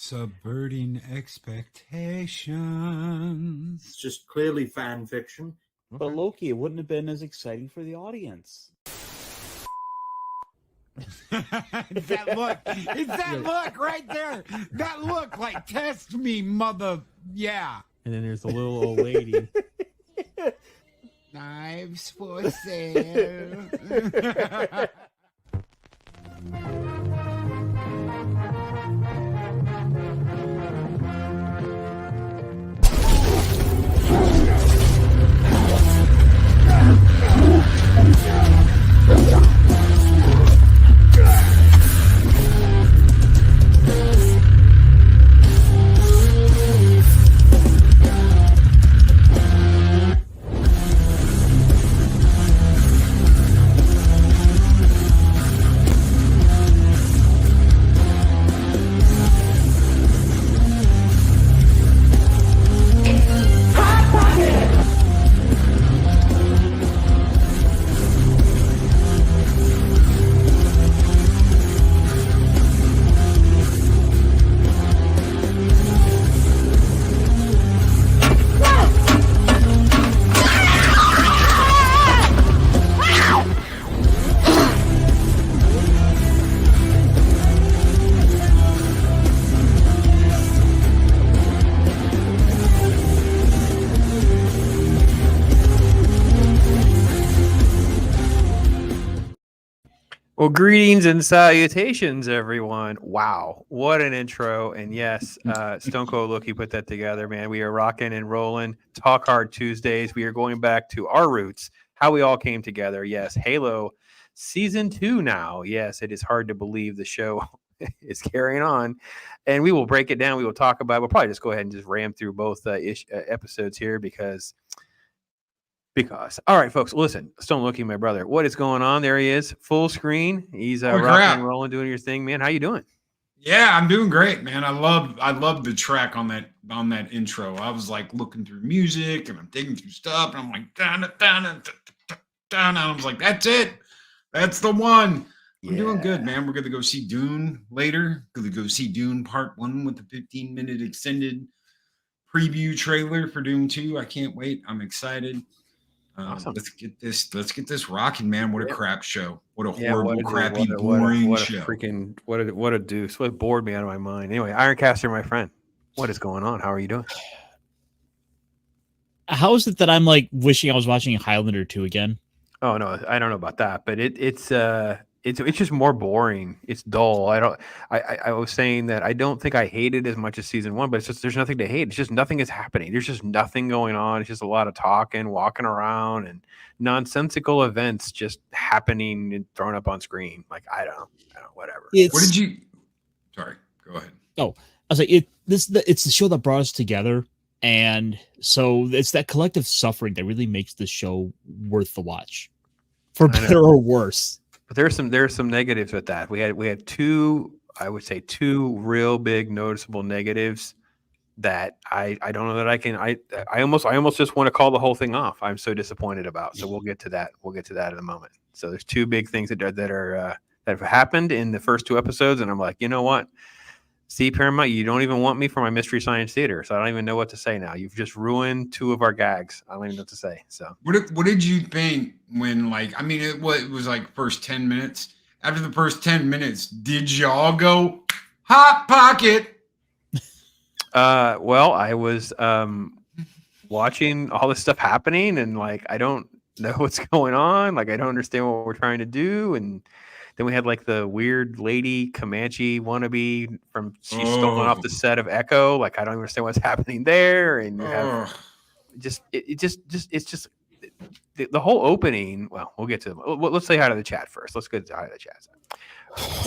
Subverting expectations. It's just clearly fan fiction. But Loki, it wouldn't have been as exciting for the audience. It's that look. It's that look right there. That look like, test me, mother. Yeah. And then there's a little old lady. Knives for sale. Well, greetings and salutations, everyone. Wow, what an intro. And yes, Stone Cold Loki put that together, man. We are rocking and rolling. Talk Hard Tuesdays. We are going back to our roots, how we all came together. Yes, Halo Season 2 now. Yes, it is hard to believe the show is carrying on. And we will break it down. We will talk about it. We'll probably just go ahead and just ram through both episodes here because all right, folks, listen, Stone Loki, my brother, what is going on? There he is, full screen. He's rocking and rolling, doing your thing, man. How you doing? Yeah, I'm doing great, man. I love the track on that intro. I was like looking through music and I'm digging through stuff and I'm like down. I was like, that's it. That's the one. I'm doing good, man. We're gonna go see Dune later. Gonna go see Dune Part 1 with the 15-minute extended preview trailer for Dune 2. I can't wait. I'm excited. Awesome. Let's get this rocking, man. What a crap show. What a horrible, crappy, boring show. What a deuce. What bored me out of my mind. Anyway, IRONCASTER, my friend, what is going on? How are you doing? How is it that I'm like wishing I was watching Highlander 2 again? Oh no, I don't know about that, but it's just more boring. It's dull. I was saying that I don't think I hate it as much as season 1, but it's just there's nothing to hate. It's just nothing is happening. There's just nothing going on. It's just a lot of talking, walking around, and nonsensical events just happening and thrown up on screen. Like I don't know, whatever. What did you? Sorry, go ahead. Oh, I was like, it's the show that brought us together, and so it's that collective suffering that really makes the show worth the watch, for better or worse. But there's some negatives with that. We had two real big noticeable negatives that I don't know that I can I almost just want to call the whole thing off. I'm so disappointed about. So we'll get to that. We'll get to that in a moment. So there's two big things that have happened in the first 2 episodes, and I'm like, you know what? See, Paramount, you don't even want me for my Mystery Science Theater, so I don't even know what to say now. You've just ruined 2 of our gags. I don't even know what to say. So, what did you think when, like, I mean, it was like first 10 minutes. After the first 10 minutes, did y'all go hot pocket? Well, I was watching all this stuff happening, and like, I don't know what's going on. Like, I don't understand what we're trying to do, and then we had like the weird lady Comanche wannabe she's stolen off the set of Echo. Like I don't understand what's happening there, and you have it's the whole opening. Well, we'll get to them. Let's say hi to the chat first. Let's go to hi to the chat.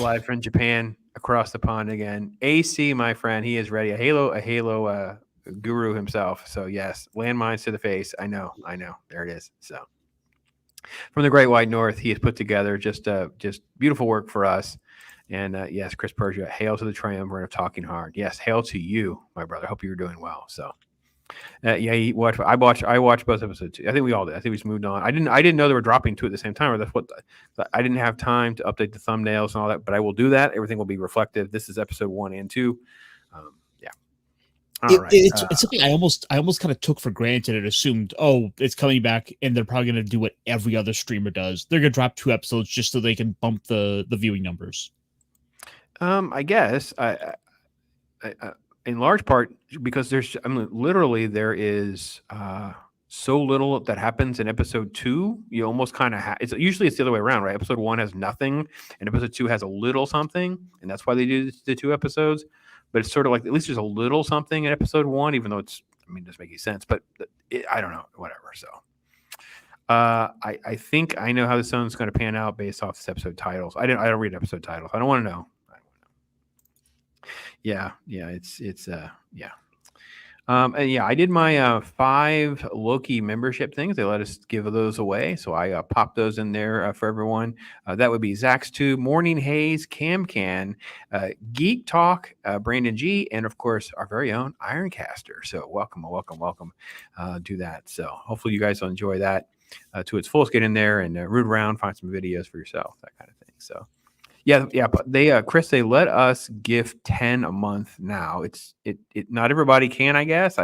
Live from Japan, across the pond again. AC, my friend, he is ready. A Halo guru himself. So yes, landmines to the face. I know. There it is. So. From the Great White North, he has put together just beautiful work for us. And yes, Chris Persia, hail to the triumvirate of Talking Hard. Yes, hail to you, my brother. Hope you're doing well. So, I watched both episodes too. I think we all did. I think we just moved on. I didn't know they were dropping 2 at the same time. Or that's what I didn't have time to update the thumbnails and all that. But I will do that. Everything will be reflective. This is episode 1 and 2. All right. It's something I almost kind of took for granted and assumed, oh, it's coming back, and they're probably going to do what every other streamer does. They're going to drop 2 episodes just so they can bump the viewing numbers. I guess in large part because literally there is so little that happens in episode 2. You almost kind of it's usually the other way around, right? Episode 1 has nothing, and episode 2 has a little something, and that's why they do the 2 episodes. But it's sort of like at least there's a little something in episode 1, even though it doesn't make any sense. But I don't know, whatever. So I think I know how this one's going to pan out based off this episode titles. I don't read episode titles. I don't want to know. Yeah, it's yeah. And yeah, I did my 5 Loki membership things. They let us give those away, so I popped those in there for everyone. That would be Zach's 2, Morning Haze, Cam Can, Geek Talk, Brandon G, and of course our very own Ironcaster. So welcome to that. So hopefully you guys will enjoy that to its fullest. Get in there and root around, find some videos for yourself, that kind of thing. So. Yeah, but they Chris, they let us gift 10 a month now. It's not everybody can, I guess.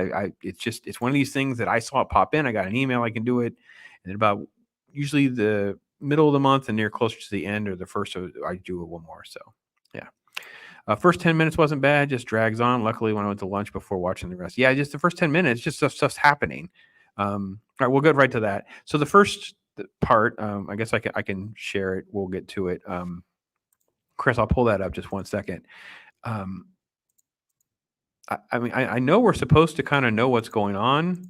It's one of these things that I saw it pop in. I got an email, I can do it, and about usually the middle of the month and near closer to the end or the first, I do it one more. So yeah. First 10 minutes wasn't bad, just drags on. Luckily when I went to lunch before watching the rest. Yeah, just the first 10 minutes, just stuff's happening. All right, we'll go right to that. So the first part, I guess I can share it. We'll get to it. Chris, I'll pull that up just one second. I mean, I know we're supposed to kind of know what's going on,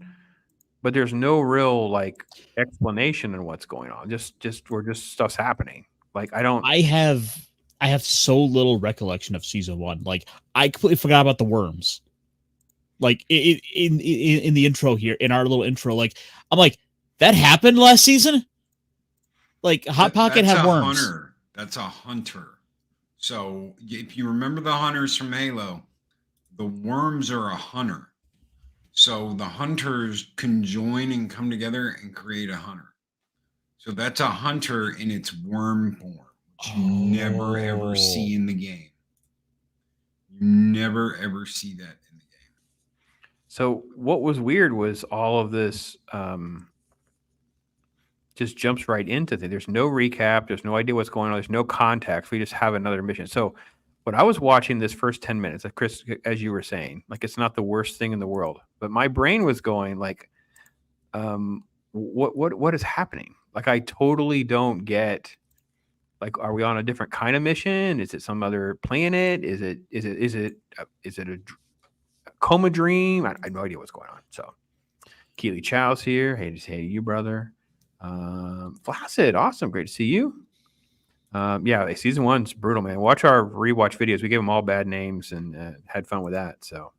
but there's no real like explanation on what's going on. Just stuff's happening. Like I have so little recollection of season 1. Like I completely forgot about the worms. Like in the intro here, in our little intro, like I'm like, that happened last season. Like Hot Pocket had worms. Hunter. That's a hunter. So if you remember the hunters from Halo, the worms are a hunter. So the hunters conjoin and come together and create a hunter. So that's a hunter in its worm form, which you never ever see in the game. You never ever see that in the game. So what was weird was all of this just jumps right into things. There's no recap. There's no idea what's going on. There's no context. We just have another mission. So when I was watching this first 10 minutes, like Chris, as you were saying, like it's not the worst thing in the world, but my brain was going like, what is happening? Like I totally don't get. Like, are we on a different kind of mission? Is it some other planet? Is it a coma dream? I have no idea what's going on. So Keely Chow's here. Hey to you, brother. Flaccid, awesome, great to see you. Yeah, season 1's brutal, man. Watch our rewatch videos. We gave them all bad names and had fun with that. So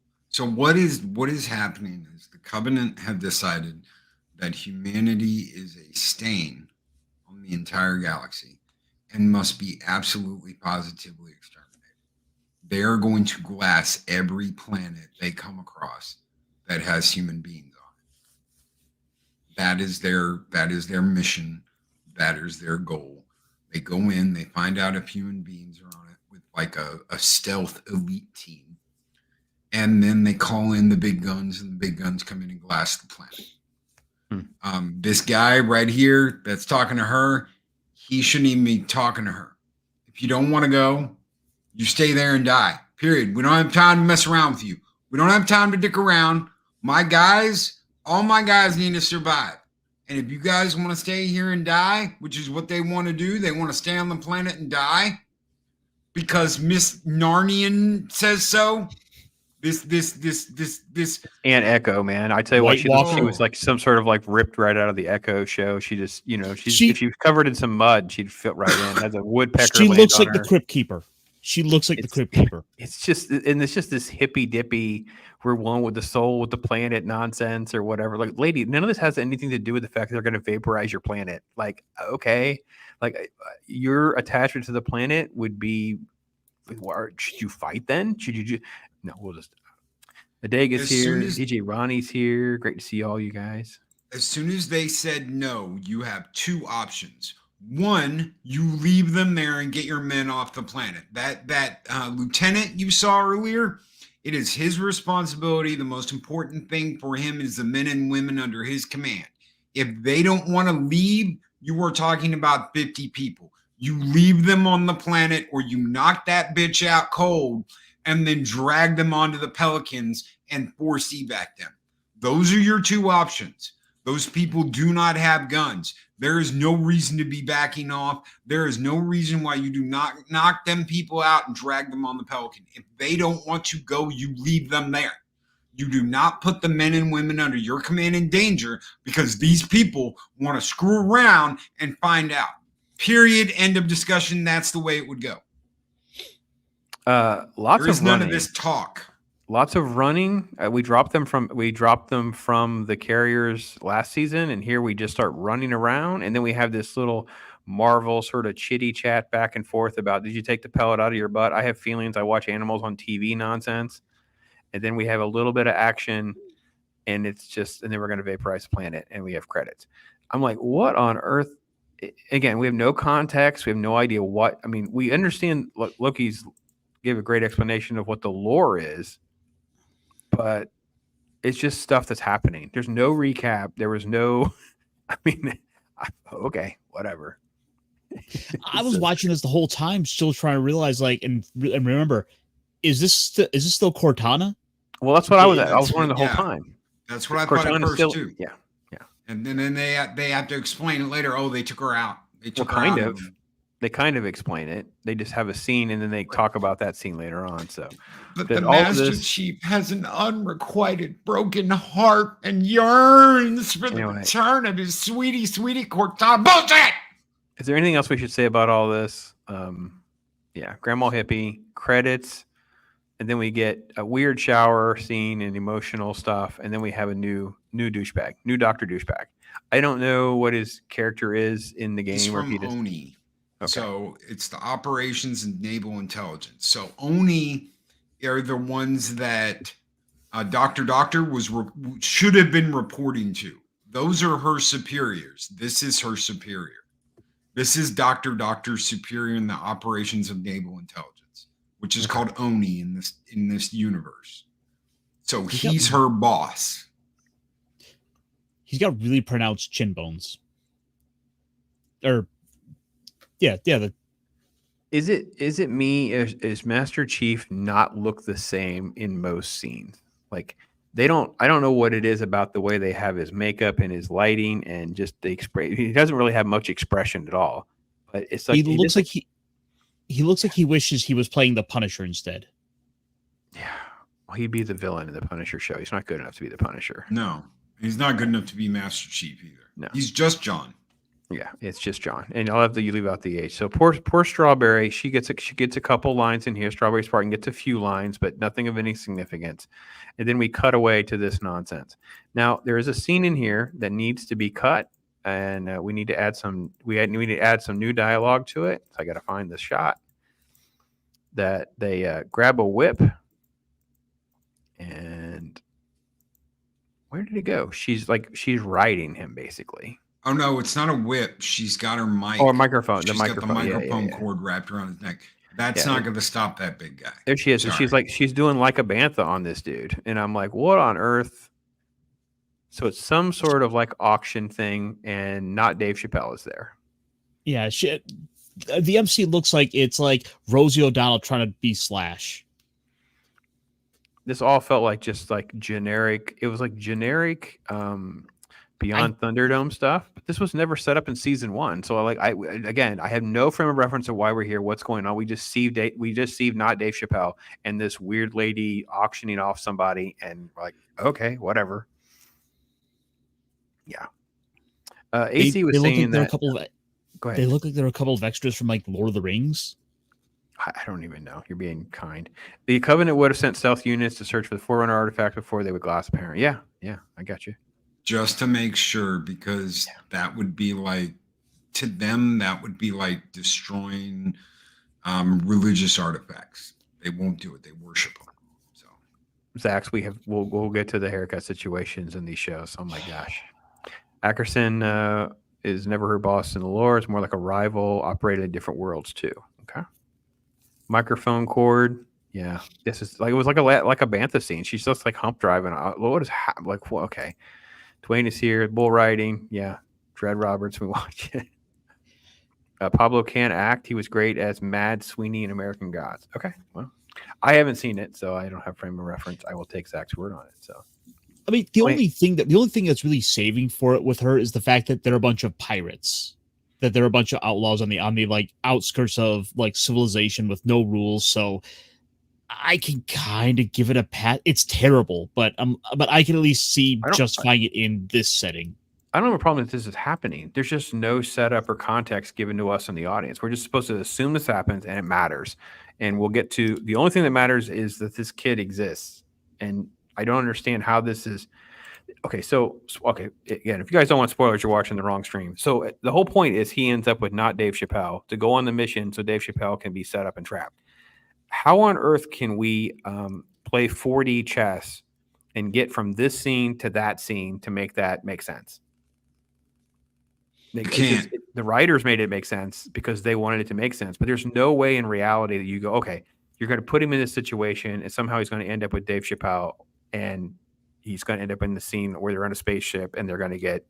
what is happening is the Covenant have decided that humanity is a stain on the entire galaxy and must be absolutely positively exterminated. They are going to glass every planet they come across that has human beings. That is their mission. That is their goal. They go in, they find out if human beings are on it with like a stealth elite team. And then they call in the big guns, and the big guns come in and glass the planet. This guy right here that's talking to her, he shouldn't even be talking to her. If you don't want to go, you stay there and die. Period. We don't have time to mess around with you. We don't have time to dick around. All my guys need to survive. And if you guys want to stay here and die, which is what they want to do, they want to stay on the planet and die because Miss Narnian says so. This and Echo, man. I tell you what, she was like some sort of like ripped right out of the Echo show. She just, if she was covered in some mud, she'd fit right in. Has a woodpecker. She looks like the Crypt Keeper. She looks like the Crypt Keeper. It's just this hippy dippy, we're one with the soul with the planet nonsense or whatever. Like, lady, none of this has anything to do with the fact that they're going to vaporize your planet. Like, okay, like your attachment to the planet would be, should you fight then? Should you just, no, we'll just, Adega's here, DJ Ronnie's here. Great to see all you guys. As soon as they said no, you have 2 options. One, you leave them there and get your men off the planet. That lieutenant you saw earlier, It is his responsibility. The most important thing for him is the men and women under his command. If they don't want to leave, you are talking about 50 people. You leave them on the planet, or you knock that bitch out cold and then drag them onto the Pelicans and force evac them. Those are your two options. Those people do not have guns. There is no reason to be backing off. There is no reason why you do not knock them people out and drag them on the Pelican. If they don't want to go, you leave them there. You do not put the men and women under your command in danger, because these people want to screw around and find out. Period. End of discussion. That's the way it would go. Lots There is of none running. of this talk. Lots of running. We dropped them from the carriers last season, and here we just start running around, and then we have this little Marvel sort of chitty chat back and forth about, did you take the pellet out of your butt? I have feelings. I watch animals on TV nonsense, and then we have a little bit of action, and it's just, and then we're going to vaporize the planet, and we have credits. I'm like, what on earth? Again, we have no context. We have no idea what. I mean, we understand Loki's gave a great explanation of what the lore is, but it's just stuff that's happening. There's no recap. There was no, I mean, okay, whatever. I was watching this the whole time, still trying to realize, like, and remember, is this still Cortana? Well, that's what I was That's wondering the what- whole yeah. time. That's what I thought at Cortana's first still, too. yeah. And then they have to explain it later. Oh, they took her out. They took her kind out. of. They kind of explain it. They just have a scene, and then they talk about that scene later on. So, But that the all of Master this- Chief has an unrequited broken heart and yearns for the Anyway. return of his sweetie Cortana. Bullshit! is there anything else we should say about all this? Yeah, Grandma Hippie credits, and then we get a weird shower scene and emotional stuff, and then we have a new douchebag, new Dr. Douchebag. I don't know what his character is in the game. He's or if from he just, ONI. Okay. So it's the Operations and Naval Intelligence. So ONI are the ones that Dr. Doctor should have been reporting to. Those are her superiors. This is her superior. This is Dr. Doctor's superior in the Operations of Naval Intelligence, which is called ONI in this universe. So he's her boss. He's got really pronounced chin bones. Or, yeah. Is it me? Is Master Chief not look the same in most scenes? Like I don't know what it is about the way they have his makeup and his lighting and just the expression. He doesn't really have much expression at all. But it's like he looks like he wishes he was playing the Punisher instead. Yeah, well, he'd be the villain in the Punisher show. He's not good enough to be the Punisher. No, he's not good enough to be Master Chief either. No. He's just John. Yeah, it's just John, and I'll have you leave out the age. So poor Strawberry, she gets a couple lines in here. Strawberry Spartan gets a few lines, but nothing of any significance. And then we cut away to this nonsense. Now there is a scene in here that needs to be cut, and we need to add some. We need to add some new dialogue to it. So I got to find the shot that they grab a whip, and where did it go? She's riding him basically. Oh no, it's not a whip. She's got her mic. Oh, a microphone. She's got the microphone cord wrapped around his neck. That's not going to stop that big guy. There she is. And she's doing like a bantha on this dude. And I'm like, what on earth? So it's some sort of like auction thing, and not Dave Chappelle is there. Yeah, the MC looks like it's like Rosie O'Donnell trying to be Slash. This all felt like just like generic. It was like generic Beyond Thunderdome stuff, but this was never set up in season 1. So I have no frame of reference of why we're here, what's going on. We just see not Dave Chappelle and this weird lady auctioning off somebody, and we're like, okay, whatever. Yeah. AC was saying that. Go ahead. They look like they're a couple of extras from like Lord of the Rings. I don't even know. You're being kind. The Covenant would have sent stealth units to search for the Forerunner artifact before they would glass a parent. Yeah, I got you. Just to make sure, because that would be like, to them, that would be like destroying religious artifacts. They won't do it. They worship them. So, Zax, we'll get to the haircut situations in these shows. Oh my gosh. Ackerson is never her boss in the lore. It's more like a rival, operated in different worlds too. Okay. Microphone cord. Yeah, this is like it was like a bantha scene. She's just like hump driving. What is like? Well, okay, Dwayne is here. Bull riding. Yeah, Dread Roberts. We watch it. Pablo can't act. He was great as Mad Sweeney in American Gods. Okay, well, I haven't seen it, so I don't have frame of reference. I will take Zach's word on it. So, I mean, the only thing that's really saving for it with her is the fact that they're a bunch of pirates, that they're a bunch of outlaws on the like outskirts of like civilization with no rules. So I can kind of give it a pat. It's terrible, but I can at least see justifying it in this setting. I don't have a problem that this is happening. There's just no setup or context given to us in the audience. We're just supposed to assume this happens and it matters. And we'll get to the only thing that matters is that this kid exists. And I don't understand how this is. Okay, so again, if you guys don't want spoilers, you're watching the wrong stream. So the whole point is he ends up with not Dave Chappelle to go on the mission so Dave Chappelle can be set up and trapped. How on earth can we play 4D chess and get from this scene to that scene to make that make sense? The writers made it make sense because they wanted it to make sense, but there's no way in reality that you go, okay, you're going to put him in this situation and somehow he's going to end up with Dave Chappelle and he's going to end up in the scene where they're on a spaceship and they're going to get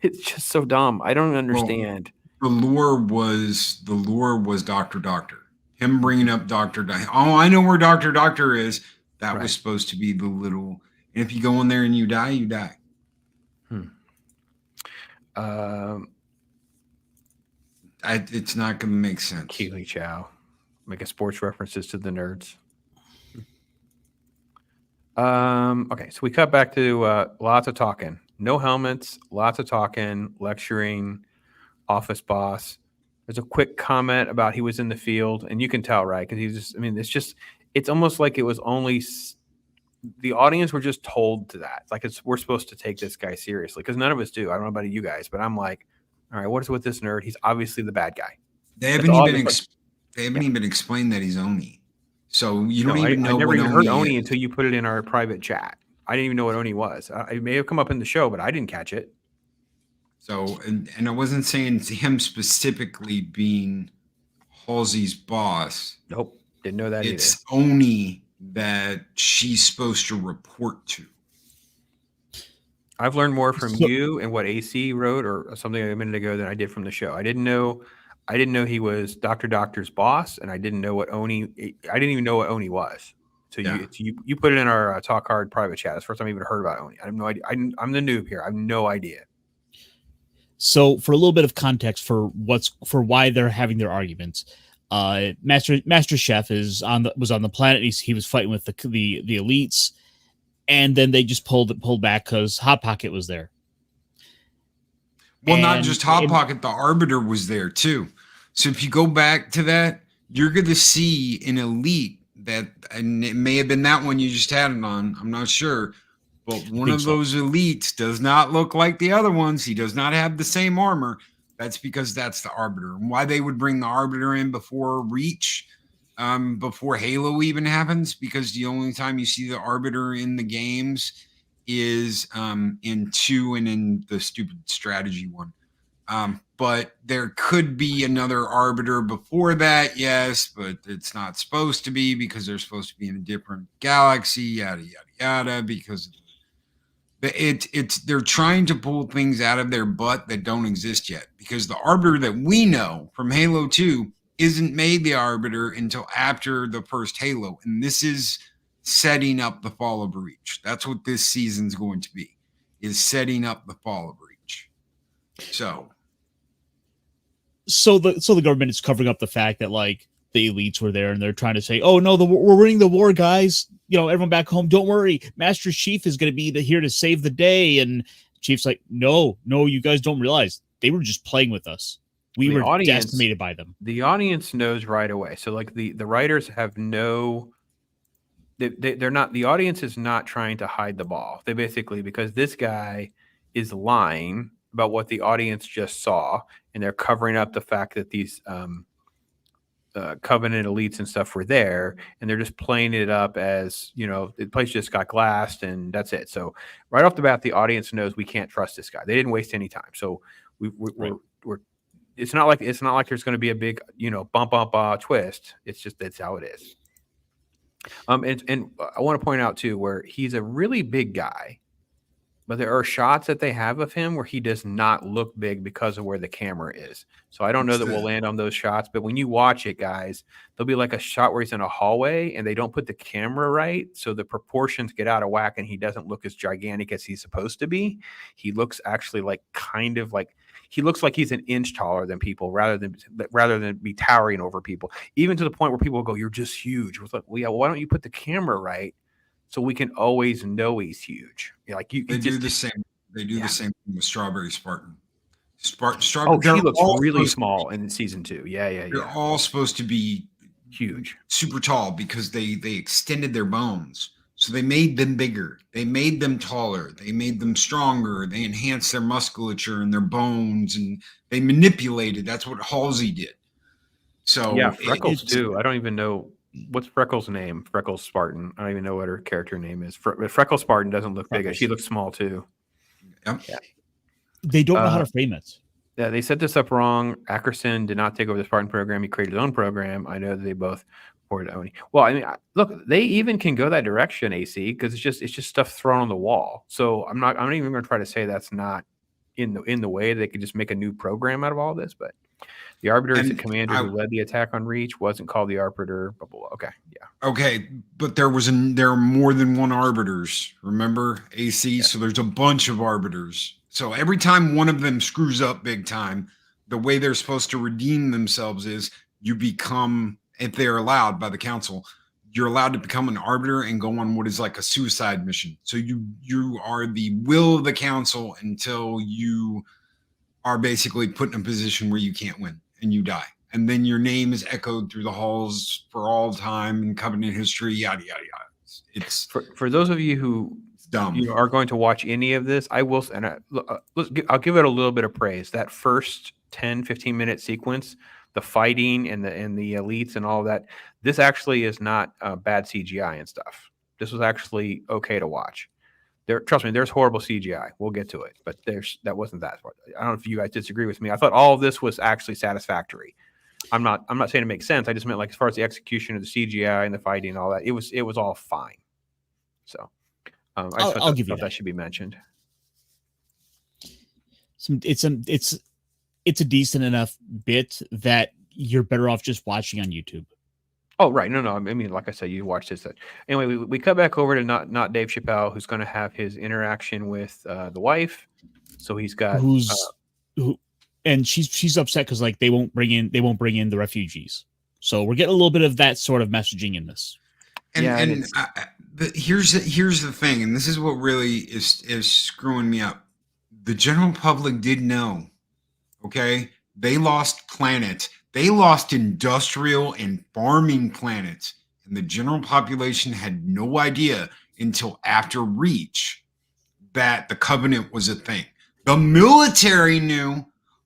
it's just so dumb. I don't understand. Well, the lure was Dr. Doctor. Him bringing up Dr. Oh, I know where Dr. Doctor is. That was supposed to be the little, and if you go in there and you die, you die. It's not going to make sense. Keely Chow, making sports references to the nerds. Okay, so we cut back to lots of talking. No helmets, lots of talking, lecturing, office boss. There's a quick comment about he was in the field, and you can tell, right? Because he's just, I mean, it's almost like it was only the audience were just told to that. Like we're supposed to take this guy seriously because none of us do. I don't know about you guys, but I'm like, all right, what is with this nerd? He's obviously the bad guy. They haven't even explained that he's Oni. So you don't even know. I never even heard Oni until you put it in our private chat. I didn't even know what Oni was. It may have come up in the show, but I didn't catch it. So, and I wasn't saying him specifically being Halsey's boss. Nope, didn't know that either. It's Oni that she's supposed to report to. I've learned more from you and what AC wrote or something a minute ago than I did from the show. I didn't know he was Dr. Doctor's boss, and I didn't know what Oni. I didn't even know what Oni was. So you put it in our Talk Hard private chat. It's the first time I even heard about Oni. I have no idea. I'm the noob here. I have no idea. So for a little bit of context for why they're having their arguments, Master Chef was on the planet. He was fighting with the elites, and then they just pulled back because Hot Pocket was there. Well, not just Hot Pocket, the Arbiter was there too. So if you go back to that, you're going to see an elite that, and it may have been that one you just had it on. I'm not sure. But one of those elites does not look like the other ones. He does not have the same armor. That's because that's the Arbiter. And why they would bring the Arbiter in before Reach, before Halo even happens, because the only time you see the Arbiter in the games is in 2 and in the stupid strategy one. But there could be another Arbiter before that, yes, but it's not supposed to be because they're supposed to be in a different galaxy, yada, yada, yada, because they're trying to pull things out of their butt that don't exist yet, because the Arbiter that we know from Halo 2 isn't made the Arbiter until after the first Halo, and this is setting up the fall of Reach. That's what this season's going to be, is setting up the fall of Reach. So the government is covering up the fact that like the elites were there and they're trying to say, oh no, we're winning the war, guys. You know, everyone back home, don't worry. Master Chief is going to be here to save the day. And Chief's like, no, you guys don't realize they were just playing with us. We were decimated by them. The audience knows right away. So like the writers have they're not, the audience is not trying to hide the ball. They basically, because this guy is lying about what the audience just saw, and they're covering up the fact that these Covenant elites and stuff were there, and they're just playing it up as, you know, the place just got glassed and that's it. So right off the bat, the audience knows we can't trust this guy. They didn't waste any time. So we're it's not like there's going to be a big, you know, bump twist. It's just, that's how it is. And I want to point out too, where he's a really big guy, but there are shots that they have of him where he does not look big because of where the camera is. So I don't know that we'll land on those shots, but when you watch it, guys, there'll be like a shot where he's in a hallway and they don't put the camera right, so the proportions get out of whack and he doesn't look as gigantic as he's supposed to be. He looks actually like he looks like he's an inch taller than people rather than be towering over people, even to the point where people go, "You're just huge." It's like, well, yeah, why don't you put the camera right so we can always know he's huge? Like They do the same. They do the same thing with Strawberry Spartan. Strawberry. Oh, she looks really small in season 2. Yeah. They're all supposed to be huge, super tall because they extended their bones. So they made them bigger. They made them taller. They made them stronger. They enhanced their musculature and their bones, and they manipulated. That's what Halsey did. So yeah, Freckles too. I don't even know what's Freckles' name. Freckles Spartan. I don't even know what her character name is. Freckles Spartan doesn't look big. She looks small too. Yep. Yeah. They don't know how to frame it. Yeah, they set this up wrong. Ackerson did not take over the Spartan program. He created his own program. I know that they both reported Oni. Well, I mean, look, they even can go that direction, AC, because it's just stuff thrown on the wall. So I'm not even going to try to say that's not in the way. They could just make a new program out of all this. But the Arbiter is the commander who led the attack on Reach. Wasn't called the Arbiter. Blah, blah, blah. Okay, yeah. Okay, but there are more than one Arbiters. Remember, AC? Yeah. So there's a bunch of Arbiters. So every time one of them screws up big time, the way they're supposed to redeem themselves is you become, if they're allowed by the council, you're allowed to become an arbiter and go on what is like a suicide mission. So you are the will of the council until you are basically put in a position where you can't win and you die. And then your name is echoed through the halls for all time in Covenant history, yada, yada, yada. It's for those of you who dumb. You are going to watch any of this, I will, and I'll give it a little bit of praise. That first 10-15 minute sequence, the fighting and the elites and all of that, this actually is not bad CGI and stuff. This was actually okay to watch. Trust me, there's horrible CGI. We'll get to it, but that wasn't that. I don't know if you guys disagree with me. I thought all of this was actually satisfactory. I'm not saying it makes sense. I just meant like as far as the execution of the CGI and the fighting and all that, it was all fine. So. I'll give you that should be mentioned. It's a decent enough bit that you're better off just watching on YouTube. Oh, right. No. I mean, like I said, you watch this. Anyway, we cut back over to not Dave Chappelle, who's going to have his interaction with the wife. So he's got and she's upset because like they won't bring in the refugees. So we're getting a little bit of that sort of messaging in this. Here's the thing, and this is what really is screwing me up. The general public did know. Okay, they lost planets. They lost industrial and farming planets, and the general population had no idea until after Reach that the Covenant was a thing. The military knew,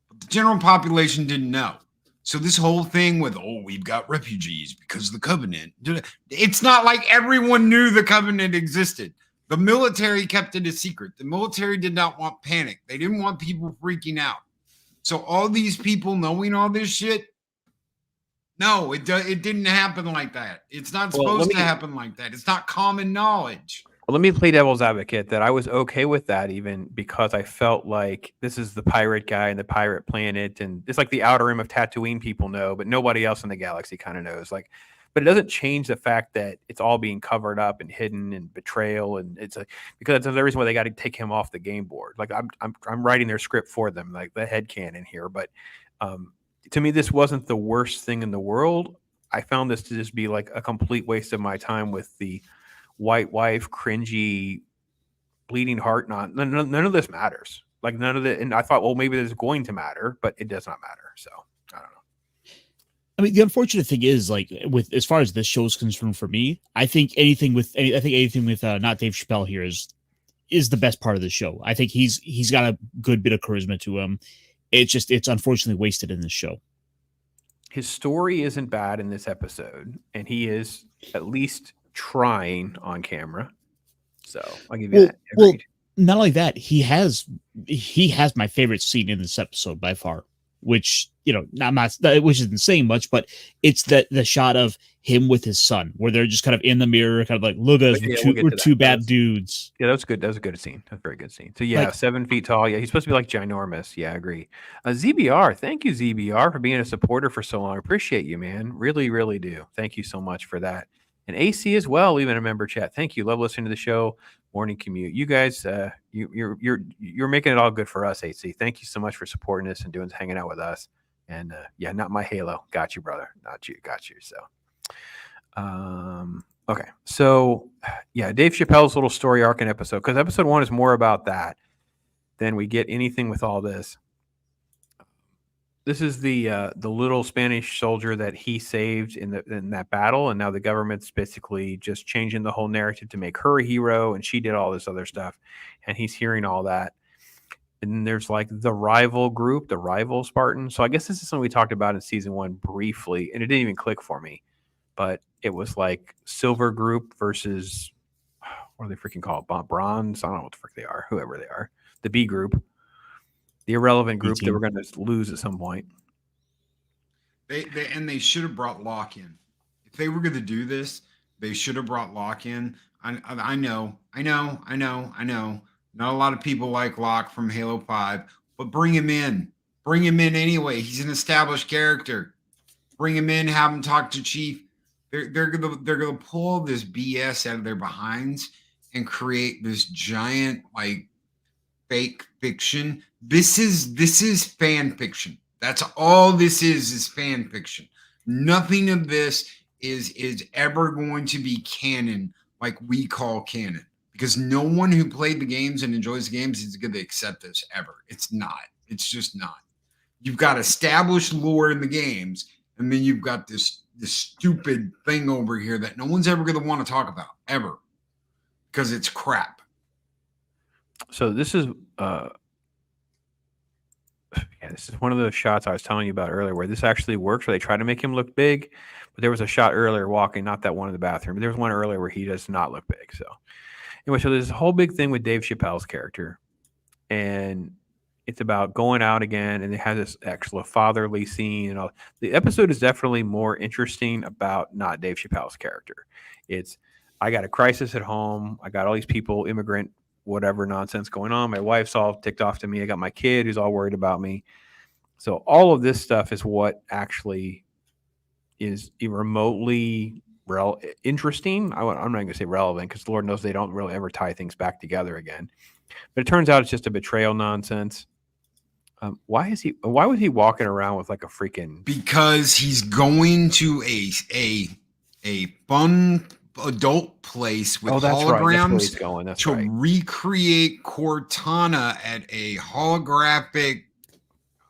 but the general population didn't know. So this whole thing with, we've got refugees because of the Covenant. It's not like everyone knew the Covenant existed. The military kept it a secret. The military did not want panic. They didn't want people freaking out. So all these people knowing all this shit, no, it didn't happen like that. It's not supposed to happen like that. It's not common knowledge. Well, let me play devil's advocate that I was okay with that even because I felt like this is the pirate guy and the pirate planet, and it's like the outer rim of Tatooine people know, but nobody else in the galaxy kind of knows. Like, but it doesn't change the fact that it's all being covered up and hidden and betrayal, and because that's the reason why they got to take him off the game board. Like I'm writing their script for them, like the headcanon here, but to me this wasn't the worst thing in the world. I found this to just be like a complete waste of my time with the white wife, cringy, bleeding heart. None of this matters. Like none of it. And I thought, well, maybe this is going to matter, but it does not matter. So I don't know. I mean, the unfortunate thing is, like, with as far as this show is concerned, for me, I think anything with not Dave Chappelle here is the best part of the show. I think he's got a good bit of charisma to him. It's unfortunately wasted in this show. His story isn't bad in this episode, and he is at least trying on camera. So I'll give you that. Well, not only that, he has my favorite scene in this episode by far. which which isn't saying much, but it's the shot of him with his son, where they're just kind of in the mirror, kind of like, look at us, we're two bad dudes. Yeah, that was good. That was a good scene. That's a very good scene. So yeah, like, 7 feet tall. Yeah, he's supposed to be like ginormous. Yeah, I agree. ZBR, thank you, ZBR, for being a supporter for so long. Appreciate you, man. Really, really do. Thank you so much for that. And AC as well, leaving a member chat. Thank you. Love listening to the show. Morning commute. You guys, you're making it all good for us, AC. Thank you so much for supporting us and hanging out with us. And yeah, not my Halo. Got you, brother. Not you. Got you. So, okay. So yeah, Dave Chappelle's little story arc in episode, because episode 1 is more about that than we get anything with all this. This is the little Spanish soldier that he saved in that battle, and now the government's basically just changing the whole narrative to make her a hero, and she did all this other stuff, and he's hearing all that. And then there's like the rival group, the rival Spartans. So I guess this is something we talked about in season 1 briefly, and it didn't even click for me, but it was like silver group versus, what do they freaking call it? Bronze? I don't know what the frick they are, whoever they are. The B group. The irrelevant group that we're going to lose at some point. They should have brought Locke in. If they were going to do this, they should have brought Locke in. I know. Not a lot of people like Locke from Halo 5, but bring him in. Bring him in anyway. He's an established character. Bring him in. Have him talk to Chief. They're gonna pull this BS out of their behinds and create this giant like fake fiction. This is fan fiction. That's all this is fan fiction. Nothing of this is ever going to be canon like we call canon, because no one who played the games and enjoys the games is going to accept this ever. It's not. It's just not. You've got established lore in the games, and then you've got this stupid thing over here that no one's ever going to want to talk about ever, because it's crap. So this is this is one of those shots I was telling you about earlier where this actually works, where they try to make him look big, but there was a shot earlier walking, not that one in the bathroom, but there was one earlier where he does not look big. So anyway, so there's a whole big thing with Dave Chappelle's character, and it's about going out again, and it has this actual fatherly scene and all. The episode is definitely more interesting about not Dave Chappelle's character. It's, I got a crisis at home. I got all these people, immigrant, whatever nonsense going on. My wife's all ticked off to me. I got my kid who's all worried about me. So all of this stuff is what actually is remotely interesting. I'm not going to say relevant, because Lord knows they don't really ever tie things back together again. But it turns out it's just a betrayal nonsense. Why was he walking around with like a freaking? Because he's going to a fun adult place with holograms to recreate Cortana at a holographic,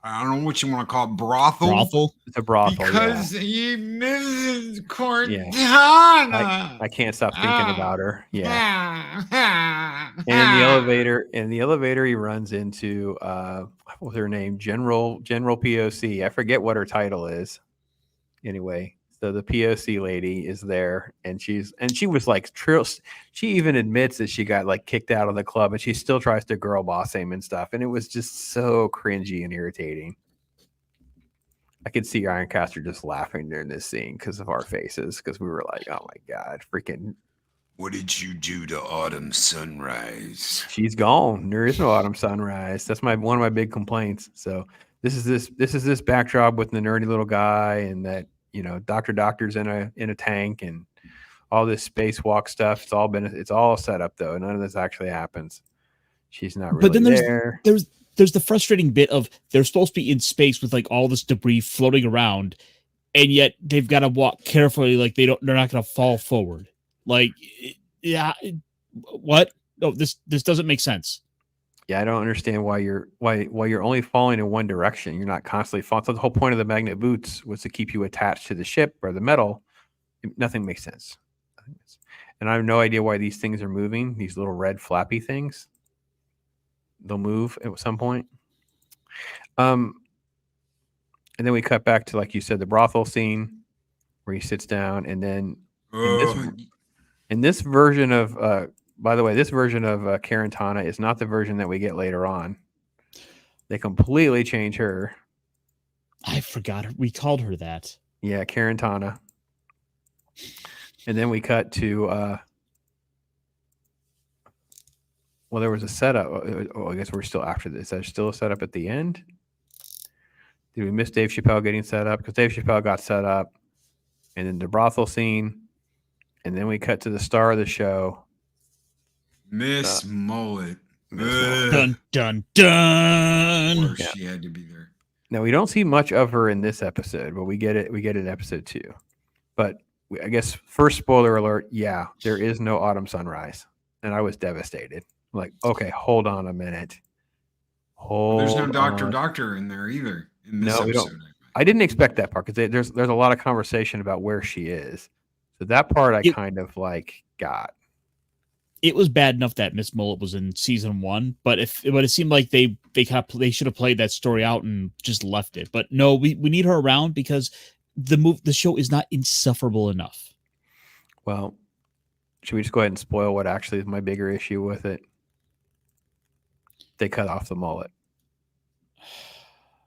I don't know what you want to call it, brothel. It's a brothel. Because he misses Cortana. Yeah. I can't stop thinking about her. Yeah. And in the elevator, he runs into what was her name? General POC. I forget what her title is. Anyway. So the POC lady is there, and she was like, she even admits that she got like kicked out of the club, and she still tries to girl boss him and stuff. And it was just so cringy and irritating. I could see Ironcaster just laughing during this scene because of our faces, because we were like, oh my God, freaking. What did you do to Autumn Sunrise? She's gone. There is no Autumn Sunrise. That's one of my big complaints. So this is this backdrop with the nerdy little guy, and that, you know, Doctor's in a tank and all this spacewalk stuff. It's all set up though. None of this actually happens. She's not really. But then there's the frustrating bit of they're supposed to be in space with like all this debris floating around, and yet they've got to walk carefully, like they're not going to fall forward. Like, yeah, what? No, this doesn't make sense. Yeah, I don't understand why you're only falling in one direction. You're not constantly falling. So the whole point of the magnet boots was to keep you attached to the ship or the metal. Nothing makes sense. And I have no idea why these things are moving. These little red flappy things. They'll move at some point. And then we cut back to, like you said, the brothel scene where he sits down, and then in this version of by the way, this version of Carantana is not the version that we get later on. They completely change her. I forgot her. We called her that. Yeah, Karen Tana. And then we cut to well, there was a setup. Oh, I guess we're still after this. Is there still a setup at the end? Did we miss Dave Chappelle getting set up? Because Dave Chappelle got set up, and then the brothel scene, and then we cut to the star of the show, Miss Mullet. Dun dun dun. Of course, she had to be there. Now we don't see much of her in this episode, but we get it. We get it in episode 2. But I guess first spoiler alert. Yeah, there is no autumn sunrise, and I was devastated. Like, okay, hold on a minute. There's no Doctor in there either in this No, we episode. don't. I didn't expect that part because there's a lot of conversation about where she is. So that part I kind of like got. It was bad enough that Miss Mullet was in season 1, but it seemed like they should have played that story out and just left it. But no, we need her around because the show is not insufferable enough. Well, should we just go ahead and spoil what actually is my bigger issue with it? They cut off the mullet.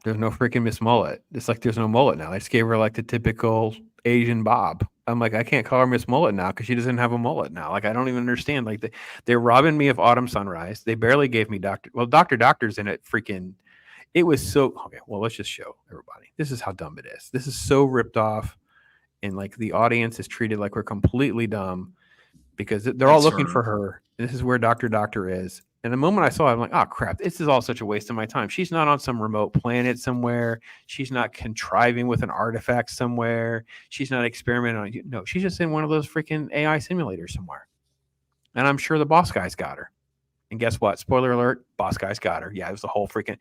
There's no freaking Miss Mullet. It's like there's no mullet now. I just gave her like the typical Asian bob. I'm like, I can't call her Miss Mullet now because she doesn't have a mullet now. Like, I don't even understand. Like, they're robbing me of Autumn Sunrise. They barely gave me Doctor's in it. Freaking, it was so okay. Well, let's just show everybody. This is how dumb it is. This is so ripped off, and like the audience is treated like we're completely dumb because they're all looking for her. This is where Doctor is. And the moment I saw it, I'm like, oh, crap, this is all such a waste of my time. She's not on some remote planet somewhere. She's not contriving with an artifact somewhere. She's not experimenting on it. No, she's just in one of those freaking AI simulators somewhere. And I'm sure the boss guy's got her. And guess what? Spoiler alert, boss guy's got her. Yeah, it was the whole freaking...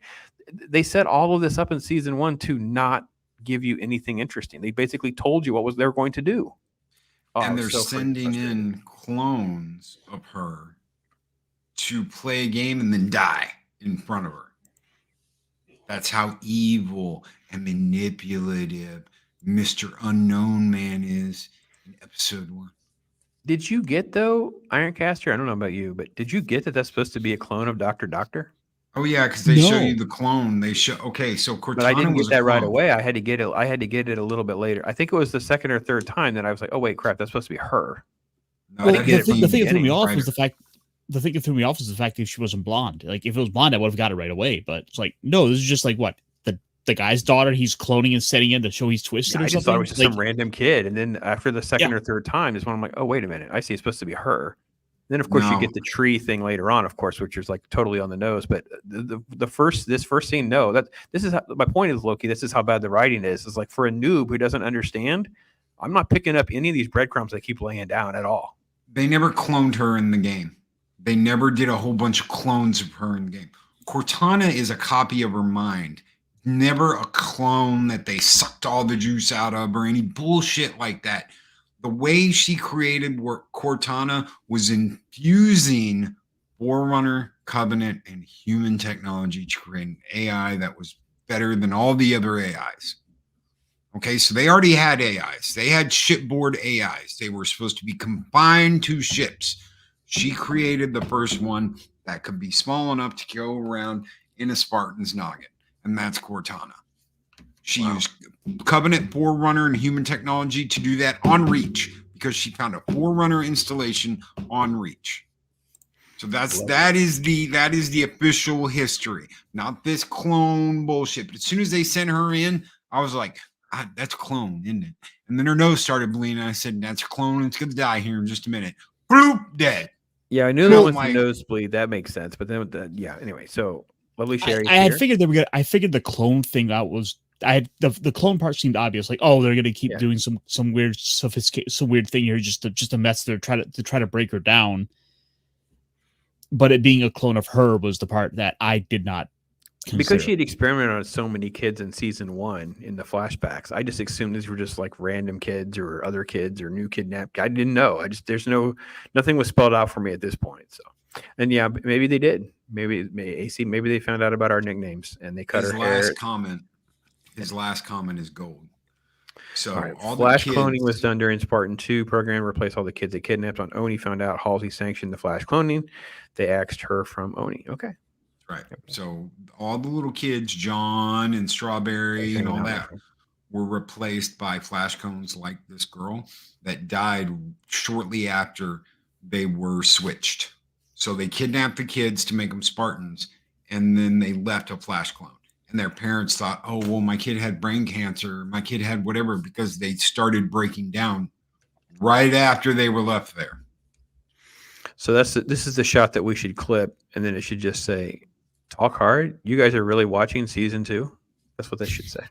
They set all of this up in season 1 to not give you anything interesting. They basically told you what they were going to do. Oh, and they're sending in clones of her to play a game and then die in front of her. That's how evil and manipulative Mr. Unknown Man is in episode 1. Did you get, though, Ironcaster? I don't know about you, but did you get that that's supposed to be a clone of Doctor? Oh yeah, because they show you the clone. They show so Cortana. But I didn't get that right away. I had to get it a little bit later. I think it was the second or third time that I was like, oh wait, crap, that's supposed to be her. No, well, the thing that threw me off was the fact. The thing that threw me off is the fact that she wasn't blonde. Like, if it was blonde, I would have got it right away. But it's like, no, this is just like what the guy's daughter. He's cloning and setting in to show he's twisted. Yeah, or I just something. thought it was just some random kid. And then after the second or third time is when I'm like, oh wait a minute, I see it's supposed to be her. Then of course you get the tree thing later on, of course, which is like totally on the nose. But this first scene, no, this is my point is, Loki. This is how bad the writing is. It's like for a noob who doesn't understand, I'm not picking up any of these breadcrumbs they keep laying down at all. They never cloned her in the game. They never did a whole bunch of clones of her in the game. Cortana is a copy of her mind. Never a clone that they sucked all the juice out of or any bullshit like that. The way she created Cortana was infusing Forerunner, Covenant, and human technology to create an AI that was better than all the other AIs. Okay, so they already had AIs. They had shipboard AIs. They were supposed to be confined to ships. She created the first one that could be small enough to go around in a Spartan's noggin, and that's Cortana. She used Covenant, Forerunner, and human technology to do that on Reach because she found a Forerunner installation on Reach. So that is the official history, not this clone bullshit. But as soon as they sent her in, I was like, that's a clone, isn't it? And then her nose started bleeding. I said, that's a clone. It's going to die here in just a minute. Bloop, dead. Yeah, I knew that was the nosebleed. That makes sense. But then, anyway, so Lovely Sherry. I had figured I figured the clone thing out was. The clone part seemed obvious. Like, oh, they're going to keep doing some weird sophisticated, some weird thing here just to mess. They're try to break her down. But it being a clone of her was the part that I did not consider. Because she had experimented on so many kids in season 1 in the flashbacks. I just assumed these were just like random kids or other kids or new kidnapped. I didn't know. Nothing was spelled out for me at this point. So, and yeah, maybe they did. Maybe they found out about our nicknames and they cut her hair. His last comment is gold. So all Flash cloning was done during Spartan 2 program. Replaced all the kids they kidnapped on Oni. Found out Halsey sanctioned the Flash cloning. They axed her from Oni. Okay. Right. So all the little kids, John and Strawberry and all that, were replaced by flash cones like this girl that died shortly after they were switched. So they kidnapped the kids to make them Spartans, and then they left a flash clone. And their parents thought, oh, well, my kid had brain cancer, my kid had whatever, because they started breaking down right after they were left there. So this is the shot that we should clip, and then it should just say, "Talk hard." You guys are really watching season 2. That's what they should say.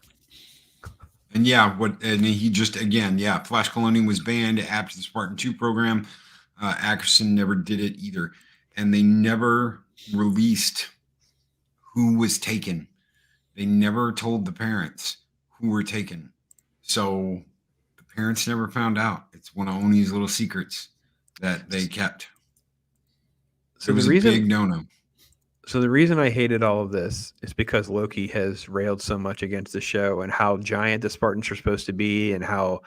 And yeah, and he just again, yeah, flash cloning was banned after the Spartan 2 program. Ackerson never did it either, and they never released who was taken. They never told the parents who were taken, so the parents never found out. It's one of Oni's little secrets that they kept. So it was a big no-no. So the reason I hated all of this is because Loki has railed so much against the show and how giant the Spartans are supposed to be, and how,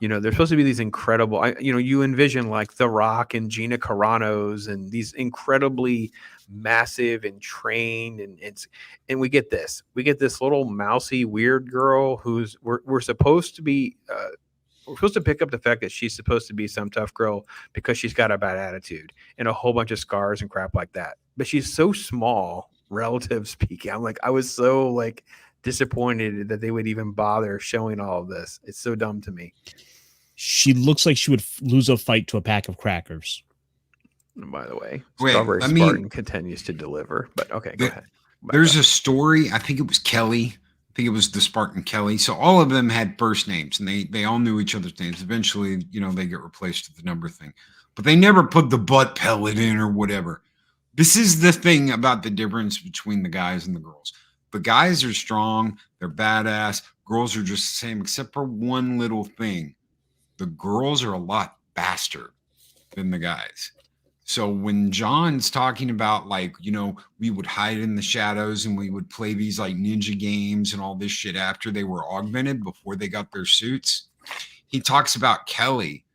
they're supposed to be these incredible, you envision like The Rock and Gina Carano's and these incredibly massive and trained, and we get this little mousy weird girl who's we're supposed to be we're supposed to pick up the fact that she's supposed to be some tough girl because she's got a bad attitude and a whole bunch of scars and crap like that. But she's so small, relative speaking. I was so disappointed that they would even bother showing all of this. It's so dumb to me. She looks like she would lose a fight to a pack of crackers. And by the way, Strawberry Spartan continues to deliver. But okay, go ahead. There's a story. I think it was Kelly. I think it was the Spartan Kelly. So all of them had first names, and they all knew each other's names. Eventually, they get replaced with the number thing. But they never put the butt pellet in or whatever. This is the thing about the difference between the guys and the girls. The guys are strong. They're badass. Girls are just the same, except for one little thing. The girls are a lot faster than the guys. So when John's talking about we would hide in the shadows and we would play these ninja games and all this shit after they were augmented, before they got their suits, he talks about Kelly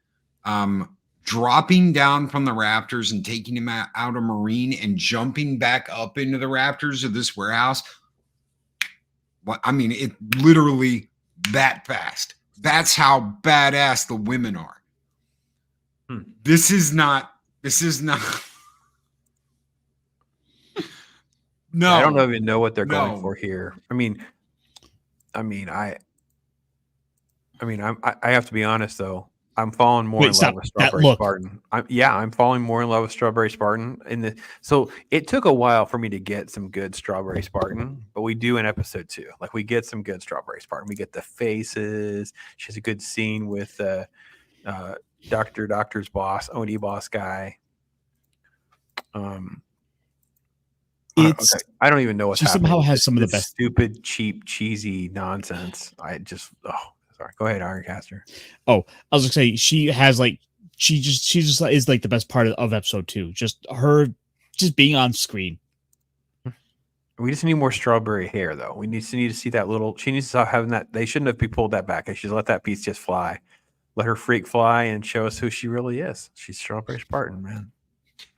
dropping down from the rafters and taking him out of Marine and jumping back up into the rafters of this warehouse. It literally that fast. That's how badass the women are. This is not. No, I don't even know what they're going for here. I have to be honest though. I'm falling more in love with Strawberry Spartan. I'm falling more in love with Strawberry Spartan. So it took a while for me to get some good Strawberry Spartan, but we do in episode 2. We get some good Strawberry Spartan. We get the faces. She has a good scene with Doctor's boss, Oni boss guy. I don't even know what's happening. Somehow has some of the best stupid, cheap, cheesy nonsense. Sorry. Go ahead, Ironcaster. Oh, I was gonna say she has she just is the best part of episode 2. Just her being on screen. We just need more strawberry hair though. We need to see that little. She needs to stop having that. They shouldn't have pulled that back. They should let that piece just fly. Let her freak fly and show us who she really is. She's Strawberry Spartan, man.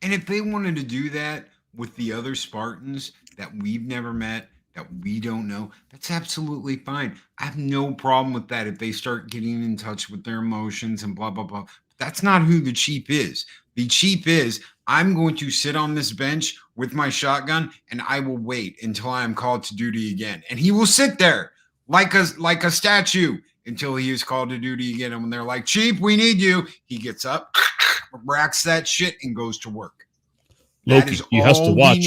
And if they wanted to do that with the other Spartans that we've never met, that we don't know, that's absolutely fine. I have no problem with that if they start getting in touch with their emotions and blah, blah, blah. That's not who the chief is. The chief is, I'm going to sit on this bench with my shotgun and I will wait until I am called to duty again. And he will sit there like a statue until he is called to duty again. And when they're like, Chief, we need you, he gets up, racks that shit, and goes to work. Loki, he has to watch.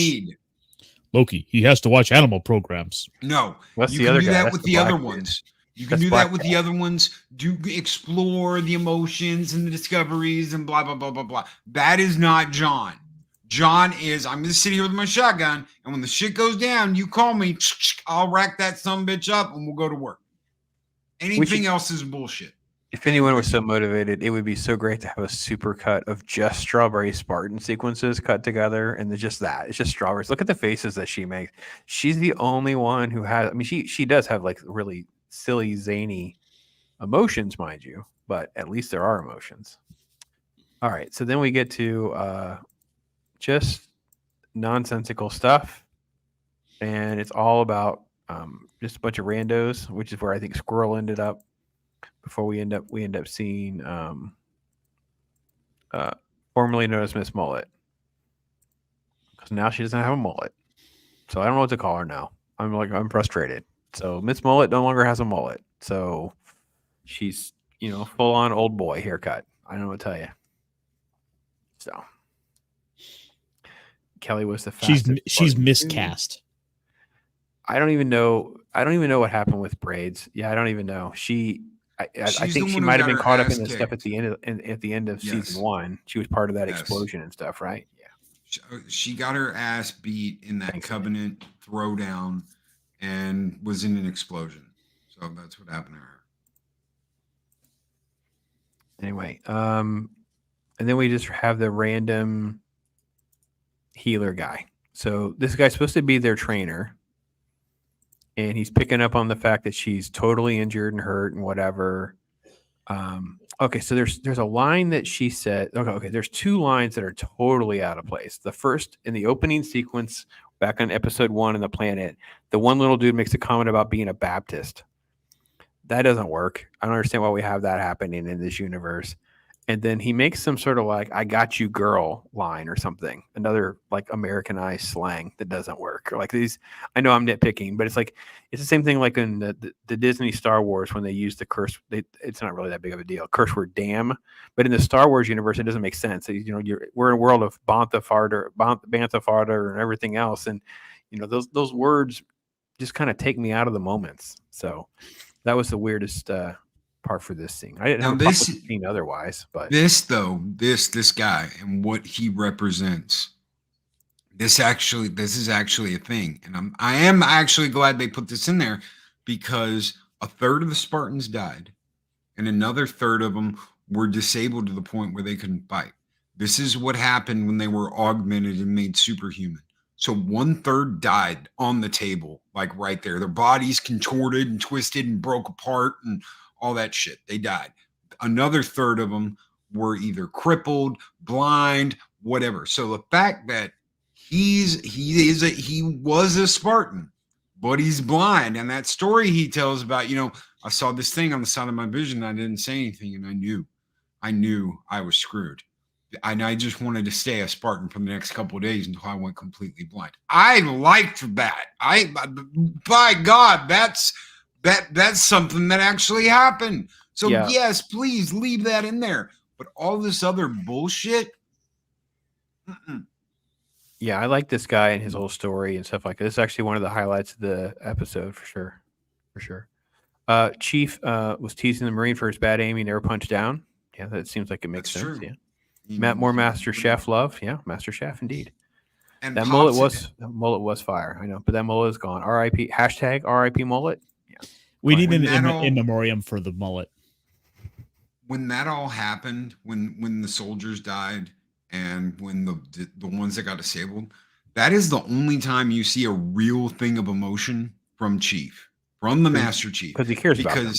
Loki, he has to watch animal programs. No, That's you the can other do guy. that That's with the the other black dude. ones. You can do that with the other ones. Do explore the emotions and the discoveries and blah, blah, blah, blah, blah. That is not John. John is, I'm going to sit here with my shotgun, and when the shit goes down, you call me, I'll rack that sumbitch up, and we'll go to work. Anything else is bullshit. If anyone was so motivated, it would be so great to have a super cut of just Strawberry Spartan sequences cut together, and it's just strawberries. Look at the faces that she makes. She's the only one who has. She does have really silly, zany emotions, mind you, but at least there are emotions. All right, so then we get to just nonsensical stuff. and it's all about just a bunch of randos, which is where I think Squirrel ended up. Before we end up seeing formerly known as Miss Mullet, because now she doesn't have a mullet, so I don't know what to call her now. I'm frustrated. So Miss Mullet no longer has a mullet, so she's full on old boy haircut. I don't know what to tell you. So Kelly was the fastest. She's miscast. I don't even know what happened with braids. Yeah, I don't even know. I think she might have been caught up in the stuff at the end of season 1. She was part of that explosion and stuff, right? Yeah. She got her ass beat in that Covenant throwdown and was in an explosion. So that's what happened to her. Anyway, and then we just have the random healer guy. So this guy's supposed to be their trainer, and he's picking up on the fact that she's totally injured and hurt and whatever. Okay, so there's a line that she said. Okay, there's 2 lines that are totally out of place. The first, in the opening sequence back on episode 1 in the planet, the one little dude makes a comment about being a Baptist. That doesn't work. I don't understand why we have that happening in this universe. And then he makes some sort of like "I got you, girl" line or something. Another like Americanized slang that doesn't work. Or like these, I know I'm nitpicking, but it's the same thing like in the Disney Star Wars when they use the curse. It's not really that big of a deal. Curse word "damn," but in the Star Wars universe, it doesn't make sense. We're in a world of bantha farter, and everything else, and those words just kind of take me out of the moments. So that was the weirdest part for this scene. I didn't have a problem with the scene otherwise, but this guy and what he represents, this is actually a thing, and I am actually glad they put this in there, because a third of the Spartans died, and another third of them were disabled to the point where they couldn't fight. This is what happened when they were augmented and made superhuman. So 1/3 died on the table, like right there. Their bodies contorted and twisted and broke apart and all that shit. They died. Another third of them were either crippled, blind, whatever. So the fact that he was a Spartan, but he's blind, and that story he tells about, I saw this thing on the side of my vision, and I didn't say anything, and I knew I was screwed. And I just wanted to stay a Spartan for the next couple of days until I went completely blind. I liked that. By God, that's something that actually happened. So yes, please leave that in there. But all this other bullshit. Yeah, I like this guy and his whole story and stuff like that. This is actually one of the highlights of the episode for sure. Chief was teasing the Marine for his bad aim. He never punched down. Yeah, that seems like it makes sense. True. Yeah. More Master Chef love. Yeah, Master Chef indeed. And that mullet was fire. I know, but that mullet is gone. R.I.P. #RIP mullet. Yeah. We need an in memoriam for the mullet. When that all happened, when the soldiers died and when the ones that got disabled, that is the only time you see a real thing of emotion from Chief, from the Master Chief, because he cares about them.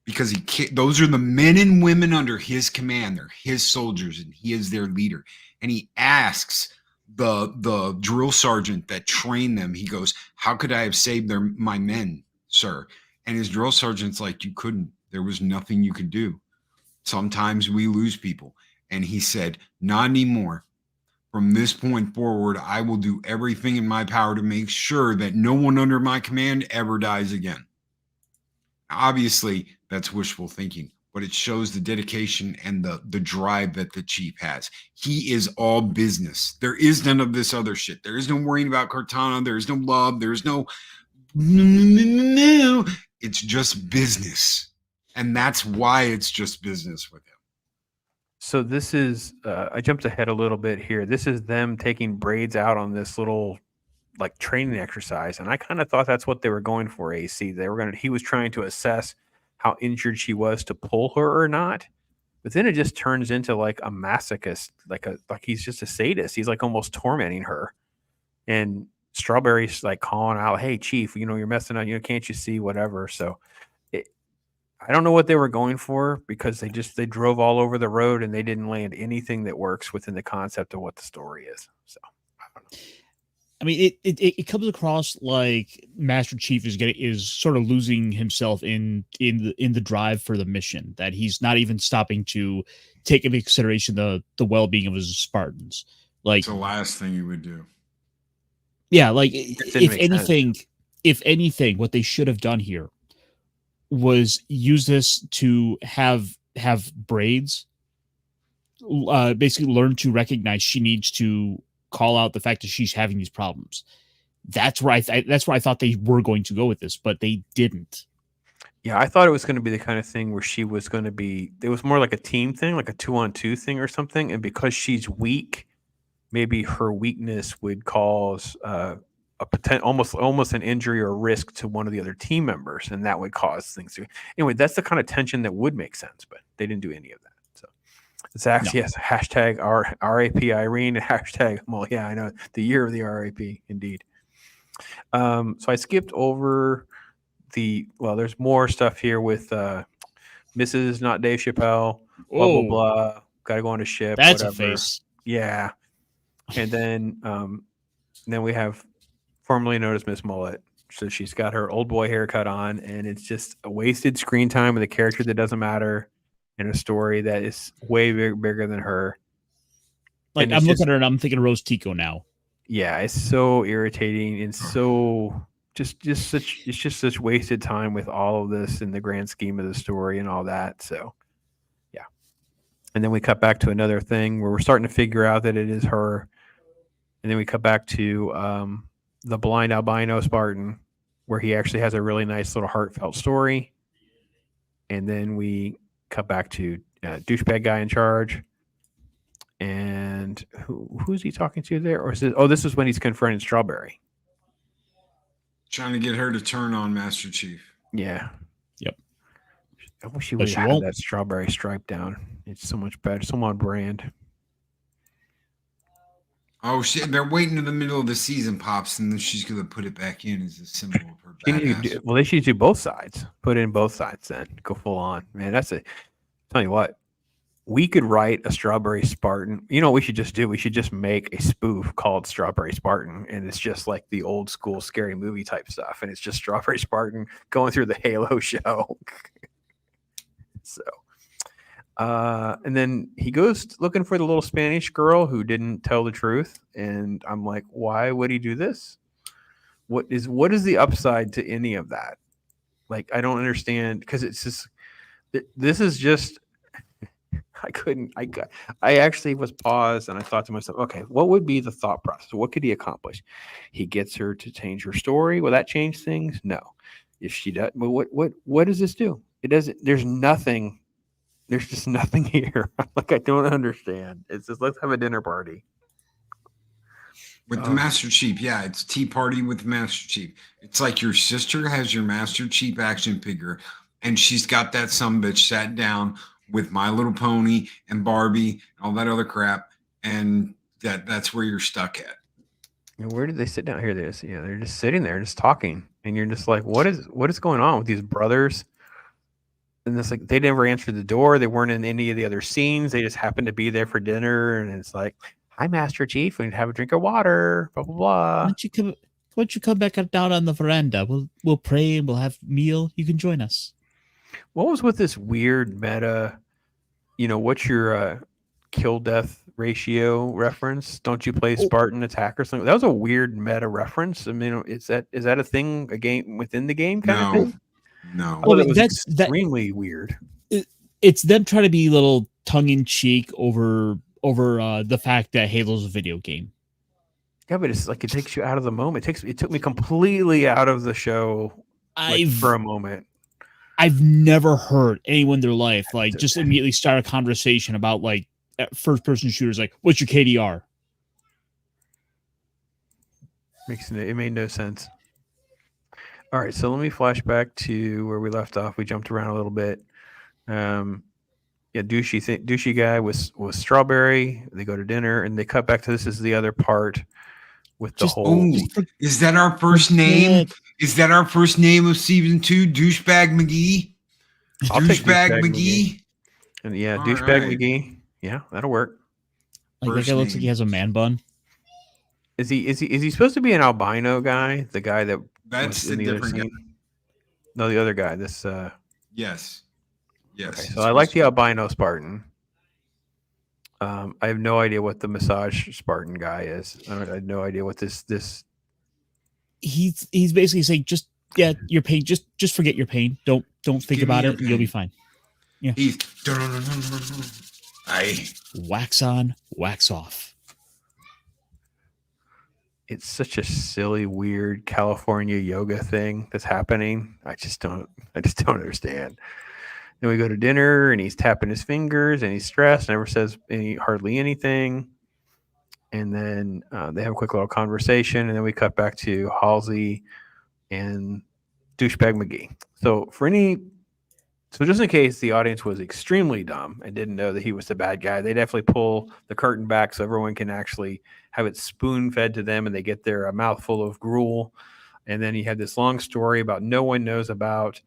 Because those are the men and women under his command. They're his soldiers, and he is their leader. And he asks the drill sergeant that trained them, he goes, "How could I have saved my men, sir?" And his drill sergeant's like, "You couldn't. There was nothing you could do. Sometimes we lose people." And he said, "Not anymore. From this point forward, I will do everything in my power to make sure that no one under my command ever dies again." Obviously, that's wishful thinking, but it shows the dedication and the drive that the Chief has. He is all business. There is none of this other shit. There is no worrying about Cortana. There is no love. There is no. It's just business. And that's why it's just business with him. So this is, I jumped ahead a little bit here. This is them taking braids out on this little like training exercise. And I kind of thought that's what they were going for, AC. He was trying to assess how injured she was to pull her or not. But then it just turns into like a masochist, like he's just a sadist. He's like almost tormenting her. And Strawberry's like calling out, "Hey, Chief, you're messing up. Can't you see whatever?" So I don't know what they were going for, because they drove all over the road and they didn't land anything that works within the concept of what the story is. So I don't know. I mean, it comes across like Master Chief is sort of losing himself in the drive for the mission, that he's not even stopping to take into consideration the well-being of his Spartans. Like, It's the last thing you would do. yeah, like didn't make sense. if anything, what they should have done here was use this to have Braids basically learn to recognize she needs to call out the fact that she's having these problems. That's where I thought they were going to go with this, but they didn't. Yeah, I thought it was going to be the kind of thing where she was going to be. It was more like a team thing, like a 2-on-2 thing or something. And because she's weak, maybe her weakness would cause a almost an injury or risk to one of the other team members, and that would cause things to. Anyway, that's the kind of tension that would make sense, but they didn't do any of that. So it's actually yes, hashtag RAP Irene, hashtag. Well, yeah, I know the year of the RAP, indeed. So I skipped over there's more stuff here with Mrs. Not Dave Chappelle, blah blah blah. Got to go on a ship. That's whatever. a face. Yeah, and then we have formerly known as Miss Mullet. So she's got her old boy haircut on, and it's just a wasted screen time with a character that doesn't matter in a story that is way bigger than her. Like, I'm looking at her and I'm thinking Rose Tico now. Yeah, it's so irritating and so just such wasted time with all of this in the grand scheme of the story and all that. So yeah. And then we cut back to another thing where we're starting to figure out that it is her. And then we cut back to the blind albino Spartan, where he actually has a really nice little heartfelt story. And then we cut back to douchebag guy in charge. And who's he talking to there? Or is it? Oh, this is when he's confronting Strawberry. Trying to get her to turn on Master Chief. Yeah. Yep. I wish he would have had that strawberry stripe down. It's so much better. So on brand. Oh shit! They're waiting in the middle of the season pops, and then she's gonna put it back in as a symbol of her badass. Well, they should do both sides. Put in both sides, then go full on. Man, that's it. Tell you what, we could write a Strawberry Spartan. You know what we should just do? We should just make a spoof called Strawberry Spartan, and it's just like the old school scary movie type stuff, and it's just Strawberry Spartan going through the Halo show. So. And then he goes looking for the little Spanish girl who didn't tell the truth. And I'm like, why would he do this? What is the upside to any of that? Like, I don't understand, because it's just, this is just, I actually was paused and I thought to myself, okay, what would be the thought process? What could he accomplish? He gets her to change her story. Will that change things? No. If she does, but what does this do? It doesn't, there's nothing. There's just nothing here. Like, I don't understand. It's just, let's have a dinner party. With the Master Chief, yeah, it's tea party with the Master Chief. It's like your sister has your Master Chief action figure, and she's got that sumbitch sat down with My Little Pony and Barbie and all that other crap, and that's where you're stuck at. And where did they sit down? Here they is. Yeah, they're just sitting there, just talking, and you're just like, what is going on with these brothers? And it's like, they never answered the door. They weren't in any of the other scenes. They just happened to be there for dinner. And it's like, hi, Master Chief. We need to have a drink of water. Blah, blah, blah. Why don't you come back down on the veranda? We'll pray and we'll have meal. You can join us. What was with this weird meta? You know, what's your kill death ratio reference? Don't you play Spartan Attack or something? That was a weird meta reference. I mean, is that a thing, a game within the game kind of thing? No. Well, it was extremely weird. It's them trying to be a little tongue in cheek over the fact that Halo's a video game. Yeah, but it's like it takes you out of the moment. It took me completely out of the show for a moment. I've never heard anyone in their life just immediately start a conversation about first person shooters. Like, what's your KDR? It made no sense. All right, so let me flash back to where we left off. We jumped around a little bit. Douchey guy was Strawberry. They go to dinner and they cut back to this is the other part with the whole. Is that our first name? Is that our first name of season 2? Douchebag McGee. Douchebag McGee. And yeah, douchebag McGee. Yeah, that'll work. Like, that guy looks like he has a man bun. Is he supposed to be an albino guy? The guy that That's was in the the other different guy. scene? No, the other guy. This Yes. Yes. okay. it's So I like supposed the to albino Spartan. I have no idea what the massage Spartan guy is. I have no idea what this. He's basically saying, just your pain. Just forget your pain. Don't think give me about your it. You'll be pain. fine. Yeah. He's. Wax on, wax off. It's such a silly, weird California yoga thing that's happening. I just don't understand. Then we go to dinner and he's tapping his fingers and he's stressed, never says hardly anything. And then they have a quick little conversation, and then we cut back to Halsey and douchebag McGee. So just in case the audience was extremely dumb and didn't know that he was the bad guy, they definitely pull the curtain back so everyone can actually have it spoon fed to them, and they get their mouthful of gruel. And then you have this long story about no one knows about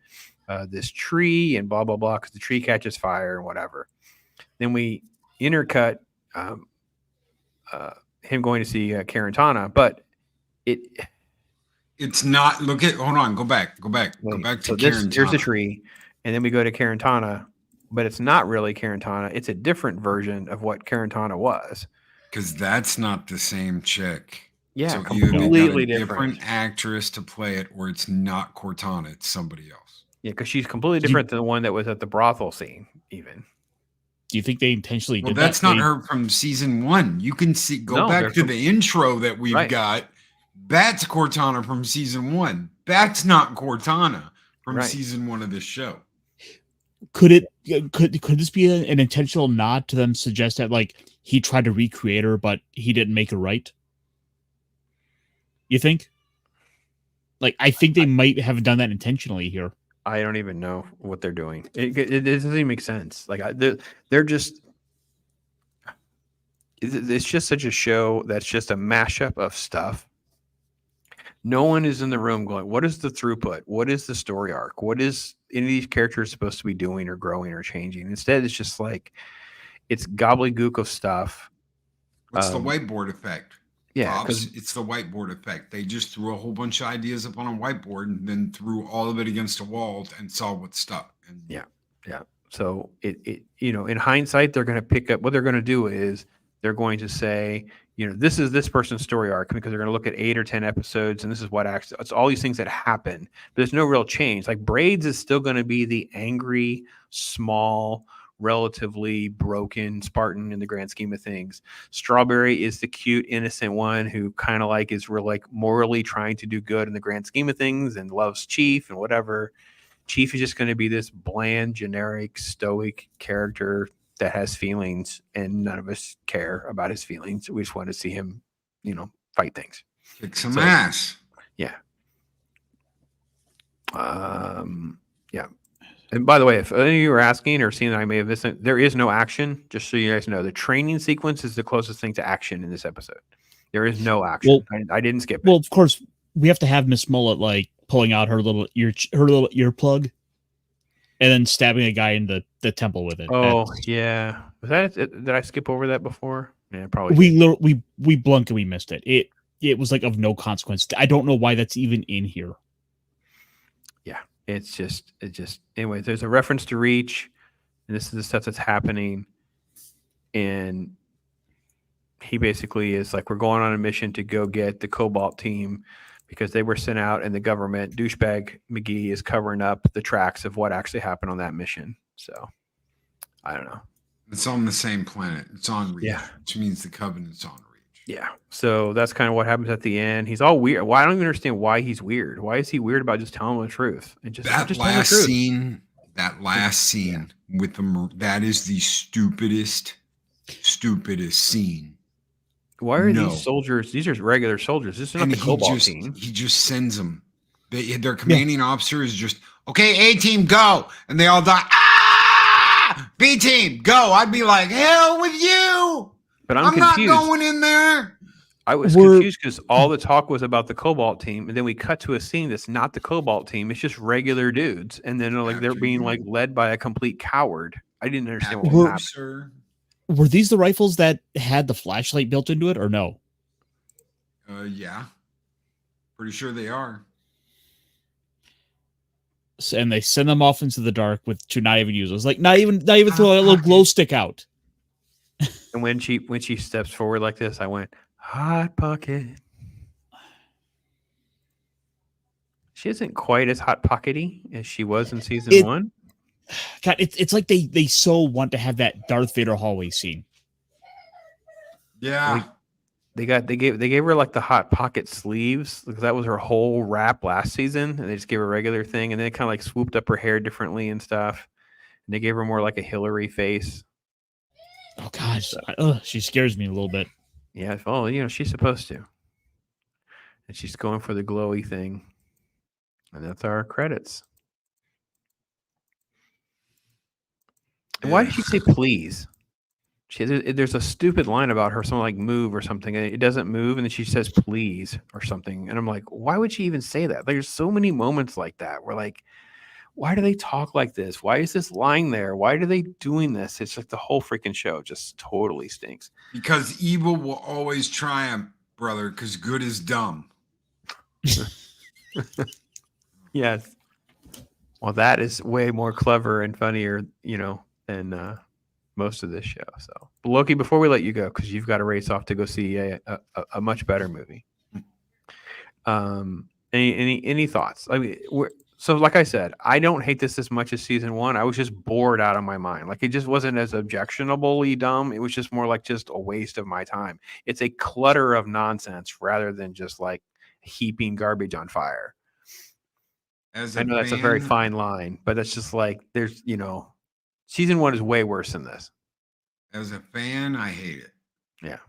this tree and blah, blah, blah, because the tree catches fire and whatever. Then we intercut him going to see Carantana, but it's not. Hold on. Go back to Carantana. Here's the tree. And then we go to Carantana, but it's not really Carantana. It's a different version of what Carantana was. Because that's not the same chick. Yeah, so completely different actress to play it, or it's not Cortana, it's somebody else. Yeah, because she's completely different than the one that was at the brothel scene, even. Do you think they intentionally did that? Well, that's not her from season 1. You can go back to the intro that we've got. That's Cortana from season 1. That's not Cortana from season 1 of this show. Could this be an intentional nod to them suggest that like he tried to recreate her, but he didn't make her right? You think? Like, I think they might have done that intentionally here. I don't even know what they're doing. It doesn't even make sense. Like they're just. It's just such a show that's just a mashup of stuff. No one is in the room going, what is the throughput? What is the story arc? What is any of these characters supposed to be doing or growing or changing? Instead, it's just like, it's gobbledygook of stuff. What's the whiteboard effect? Yeah. It's the whiteboard effect. They just threw a whole bunch of ideas up on a whiteboard and then threw all of it against a wall and saw what stuck. And yeah. So in hindsight, they're going to pick up, what they're going to do is they're going to say, this is this person's story arc, because they're going to look at 8 or 10 episodes, and this is what actually, it's all these things that happen, but there's no real change. Like Braids is still going to be the angry, small, relatively broken Spartan in the grand scheme of things. Strawberry is the cute, innocent one who kind of like is real, like morally trying to do good in the grand scheme of things and loves Chief and whatever. Chief is just going to be this bland, generic, stoic character that has feelings, and none of us care about his feelings. We just want to see him, fight things. Kick some ass. Yeah. Yeah. And by the way, if any of you are asking or seeing that I may have missed it, there is no action. Just so you guys know, the training sequence is the closest thing to action in this episode. There is no action. Well, I didn't skip it. Well, of course, we have to have Miss Mullet like pulling out her little earplug and then stabbing a guy in the temple with it. Oh, yeah. Was that it? Did I skip over that before? Yeah, probably. We blunked and we missed it. It was like of no consequence. I don't know why that's even in here. Yeah, it just anyway, there's a reference to Reach, and this is the stuff that's happening. And he basically is like, we're going on a mission to go get the Cobalt team because they were sent out, and the government, douchebag McGee, is covering up the tracks of what actually happened on that mission. So I don't know. It's on the same planet. It's on Reach, yeah, which means the Covenant's on Reach. Yeah. So that's kind of what happens at the end. He's all weird. Well, I don't even understand why he's weird. Why is he weird about just telling the truth? And just that last scene with the that is the stupidest scene. Why are these soldiers? These are regular soldiers. This is not the Cobalt team. He just sends them. Their commanding officer is just, okay, A team, go. And they all die. Ah! B team, go. I'd be like, hell with you. But I'm confused. Not going in there. I was confused because all the talk was about the Cobalt team. And then we cut to a scene that's not the Cobalt team. It's just regular dudes. And then they're being like led by a complete coward. I didn't understand what was happening. Sir. Were these the rifles that had the flashlight built into it, or no? Yeah. Pretty sure they are. And they send them off into the dark to not even use those. Like not even throw a little Pocket. glow stick out. And when she steps forward like this, I went, hot pocket. She isn't quite as hot pockety as she was in season 1. God, it's like they so want to have that Darth Vader hallway scene. Yeah. They gave her like the hot pocket sleeves because that was her whole wrap last season, and they just gave her a regular thing, and then it kind of like swooped up her hair differently and stuff. And they gave her more like a Hillary face. Oh gosh, she scares me a little bit. Yeah, well, she's supposed to, and she's going for the glowy thing, and that's our credits. And why did she say please? There's a stupid line about her, something like move or something, and it doesn't move, and then she says please or something, and I'm like, why would she even say that? Like, there's so many moments like that where like, why do they talk like this? Why is this line there? Why are they doing this? It's like the whole freaking show just totally stinks. Because evil will always triumph, brother, because good is dumb. Yes. Well, that is way more clever and funnier, than most of this show. So, but Loki, before we let you go, because you've got to race off to go see a much better movie. Any thoughts? I mean, so like I said, I don't hate this as much as season 1. I was just bored out of my mind. Like, it just wasn't as objectionably dumb. It was just more like just a waste of my time. It's a clutter of nonsense rather than just like heaping garbage on fire. I know that's a very fine line, but it's just like there's, season 1 is way worse than this. As a fan, I hate it. Yeah.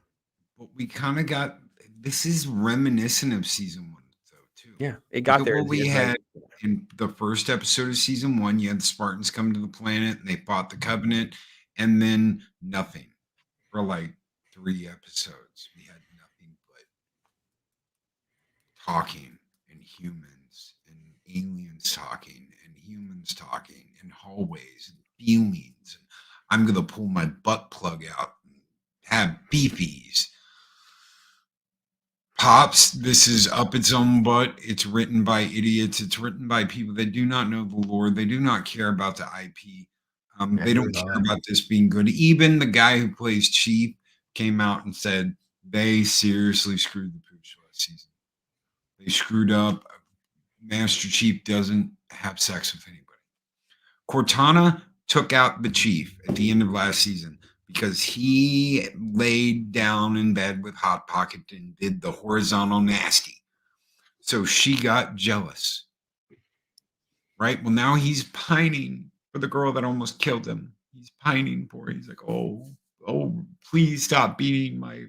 But we kind of this is reminiscent of season 1, though, too. Yeah. It got there. What we had in the first episode of season 1, you had the Spartans come to the planet and they fought the Covenant, and then nothing for like 3 episodes. We had nothing but talking and humans and aliens talking and humans talking and hallways and feelings. And I'm going to pull my butt plug out and have beefies. Pops, this is up its own butt. It's written by idiots. It's written by people that do not know the Lord. They do not care about the IP. They don't care about this being good. Even the guy who plays Chief came out and said they seriously screwed the pooch last season. They screwed up. Master Chief doesn't have sex with anybody. Cortana took out the Chief at the end of last season because he laid down in bed with Hot Pocket and did the horizontal nasty. So she got jealous. Right? Well, now he's pining for the girl that almost killed him. He's pining for her. He's like, oh, please stop beating my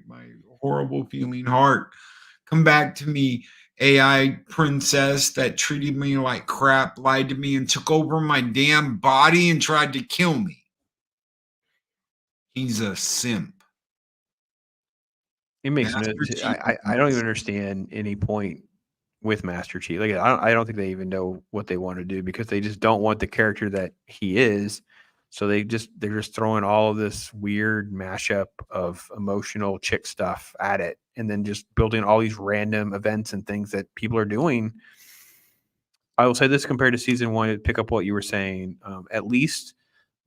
horrible feeling heart. Come back to me, AI princess that treated me like crap, lied to me, and took over my damn body and tried to kill me. He's a simp. It makes no. I don't even understand any point with Master Chief. Like, I don't think they even know what they want to do because they just don't want the character that he is. So they're just throwing all of this weird mashup of emotional chick stuff at it, and then just building all these random events and things that people are doing. I will say this compared to season 1, to pick up what you were saying. At least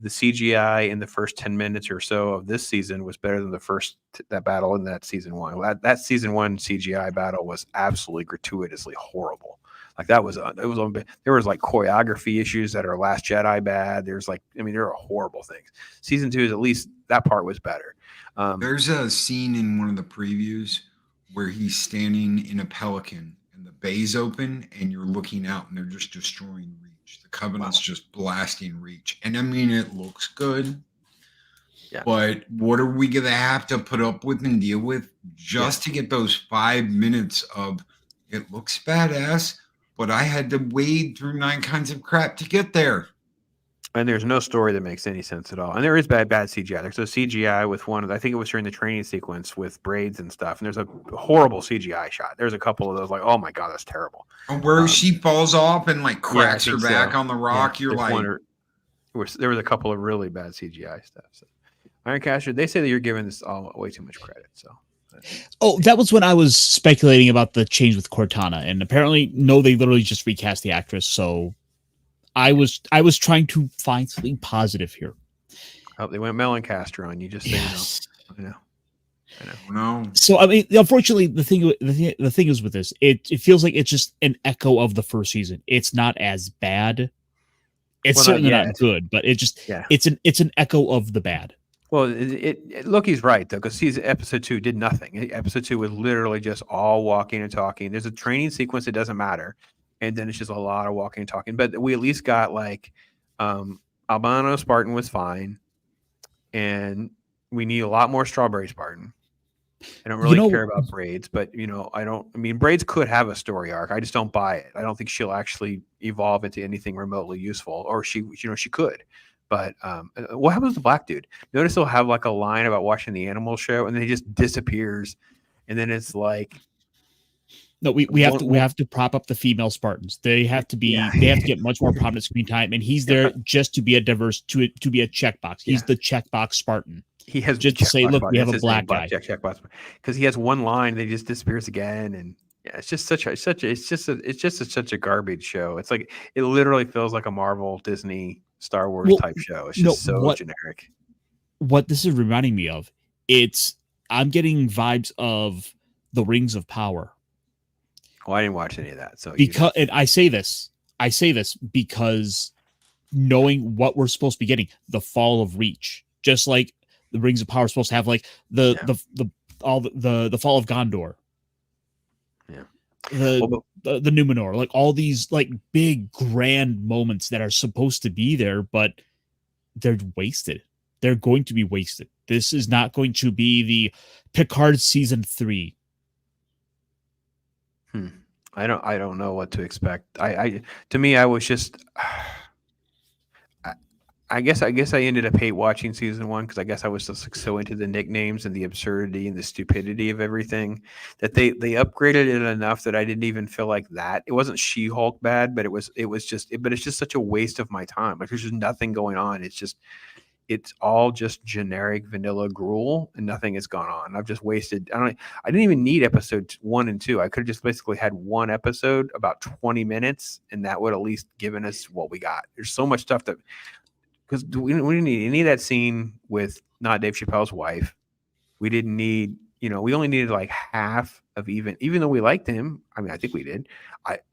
the CGI in the first 10 minutes or so of this season was better than that battle in that season 1. That season 1 CGI battle was absolutely gratuitously horrible. Like there was like choreography issues that are Last Jedi bad. There are horrible things. Season 2 is at least that part was better. There's a scene in one of the previews where he's standing in a pelican and the bay's open and you're looking out and they're just destroying Reach. The Covenant's just blasting Reach. And I mean, it looks good. Yeah. But what are we going to have to put up with and deal with just to get those 5 minutes of it looks badass, but I had to wade through 9 kinds of crap to get there. And there's no story that makes any sense at all. And there is bad CGI. There's a CGI with I think it was during the training sequence with braids and stuff. And there's a horrible CGI shot. There's a couple of those like, oh my God, that's terrible. Where she falls off and like cracks her back on the rock. Yeah, you're like, there was a couple of really bad CGI stuff. So, Ironcaster, they say that you're giving this all way too much credit. So Oh, that was when I was speculating about the change with Cortana, and apparently, no, they literally just recast the actress. So I was trying to find something positive here. Oh, they went Meloncaster on you, just so Yes. you know. I know. No. So I mean, unfortunately, the thing is with this, it feels like it's just an echo of the first season. It's not as bad. It's Well, not certainly not yet. good, but Yeah. it's an echo of the bad. Well, Loki's right though, because season episode 2 did nothing. Episode 2 was literally just all walking and talking. There's a training sequence that doesn't matter, and then it's just a lot of walking and talking. But we at least got like albino Spartan was fine, and we need a lot more strawberry Spartan. I don't really care about Braids, but I mean, Braids could have a story arc. I just don't buy it. I don't think she'll actually evolve into anything remotely useful, or she could. But what happens to the black dude? Notice he'll have like a line about watching the animal show, and then he just disappears, and then it's like, no, we have to prop up the female Spartans. They have to be they have to get much more prominent screen time, and he's there just to be a diverse to be a checkbox. He's the checkbox Spartan. He has just to say, look, we have a black guy. Checkbox, because he has one line, they just disappears again, and yeah, it's just such a garbage show. It's like it literally feels like a Marvel, Disney, Star Wars type show. It's just generic. What this is reminding me of, I'm getting vibes of the Rings of Power. Well, I didn't watch any of that, so and I say this because knowing what we're supposed to be getting, the fall of Reach, just like the Rings of Power is supposed to have like the fall of Gondor. Yeah. The Numenor, like all these like big grand moments that are supposed to be there, but they're wasted. They're going to be wasted. This is not going to be the Picard season 3. I don't know what to expect. To me, I was just I guess I ended up hate watching season 1 because I guess I was just so into the nicknames and the absurdity and the stupidity of everything that they upgraded it enough that I didn't even feel like that. It wasn't She-Hulk bad, but it's just such a waste of my time. Like there's just nothing going on. It's all just generic vanilla gruel and nothing has gone on. I've just wasted. I didn't even need episodes 1 and 2. I could have just basically had one episode about 20 minutes, and that would at least given us what we got. There's so much stuff that. Because we didn't need any of that scene with not Dave Chappelle's wife. We didn't need, we only needed like half of even though we liked him. I mean, I think we did.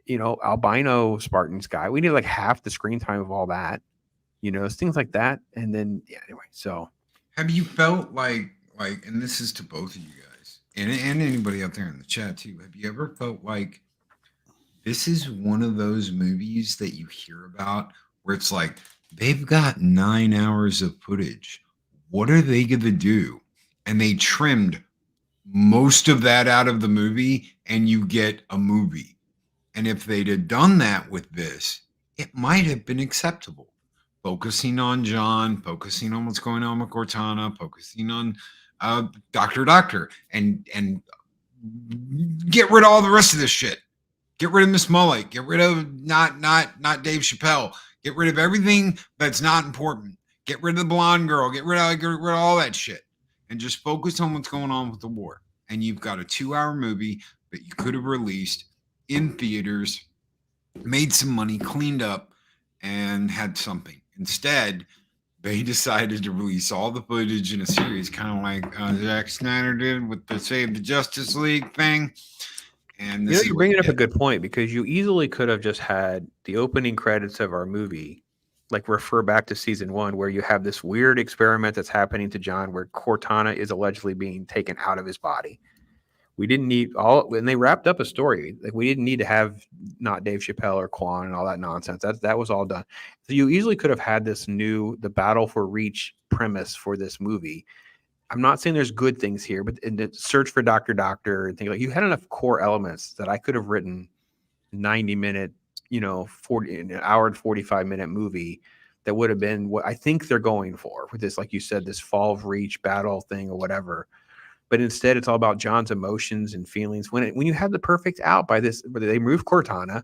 Albino Spartans guy. We needed like half the screen time of all that, things like that. And then, anyway. So, have you felt like, and this is to both of you guys and anybody out there in the chat too. Have you ever felt like this is one of those movies that you hear about where it's like, they've got 9 hours of footage. What are they going to do? And they trimmed most of that out of the movie, and you get a movie. And if they'd have done that with this, it might have been acceptable. Focusing on John, focusing on what's going on with Cortana, focusing on Doctor, and get rid of all the rest of this shit. Get rid of Miss Mullet. Get rid of not Dave Chappelle. Get rid of everything that's not important. Get rid of the blonde girl. Get rid of all that shit. And just focus on what's going on with the war. And you've got a 2-hour movie that you could have released in theaters, made some money, cleaned up, and had something. Instead, they decided to release all the footage in a series, kind of like Zack Snyder did with the Save the Justice League thing. And you're bringing up a good point, because you easily could have just had the opening credits of our movie, like refer back to season 1, where you have this weird experiment that's happening to John, where Cortana is allegedly being taken out of his body. We didn't need when they wrapped up a story, like we didn't need to have not Dave Chappelle or Kwan and all that nonsense. That was all done. So you easily could have had the battle for Reach premise for this movie. I'm not saying there's good things here, but in the search for Doctor and things like, you had enough core elements that I could have written 90-minute, 40 an hour and 45-minute movie that would have been what I think they're going for with this, like you said, this fall of Reach battle thing or whatever. But instead, it's all about John's emotions and feelings. When you have the perfect out by this, where they remove Cortana,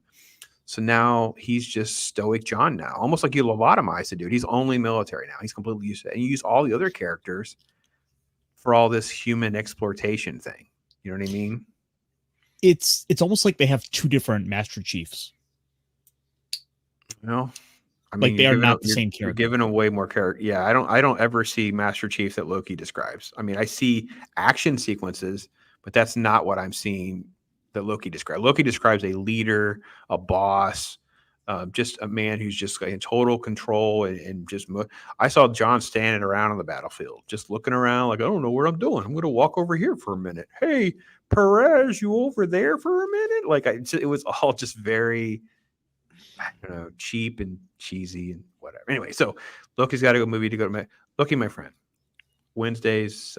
so now he's just stoic John now, almost like you lobotomized the dude. He's only military now. He's completely used to it. And you use all the other characters for all this human exploitation thing. You know what I mean? It's almost like they have two different Master Chiefs. No, I Like mean, they you're are giving not the you're, same you're character. giving away more character. Yeah, I don't ever see Master Chief that Loki describes. I mean, I see action sequences, but that's not what I'm seeing that Loki describes. Loki describes a leader, a boss, just a man who's just in total control and just. I saw John standing around on the battlefield, just looking around like, I don't know what I'm doing. I'm going to walk over here for a minute. Hey, Perez, you over there for a minute? Like it was all just very, I don't know, cheap and cheesy and whatever. Anyway, so Loki's got to go movie to go to Loki, my friend. Wednesdays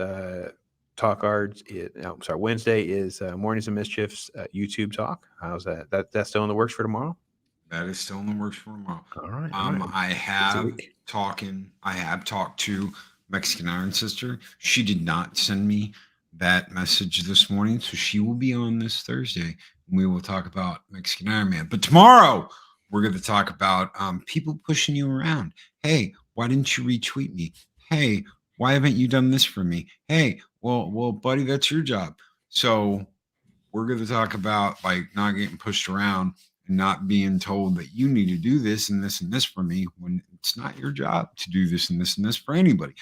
talk cards. I'm sorry. Wednesday is Mornings of Mischiefs YouTube talk. How's that? That's still in the works for tomorrow. That is still in the works for tomorrow. All right. I have talked to Mexican Iron Sister. She did not send me that message this morning, so she will be on this Thursday. And we will talk about Mexican Iron Man. But tomorrow we're going to talk about people pushing you around. Hey, why didn't you retweet me? Hey, why haven't you done this for me? Hey, well, buddy, that's your job. So we're going to talk about like not getting pushed around and not being told that you need to do this and this for me when it's not your job to do this and this for anybody.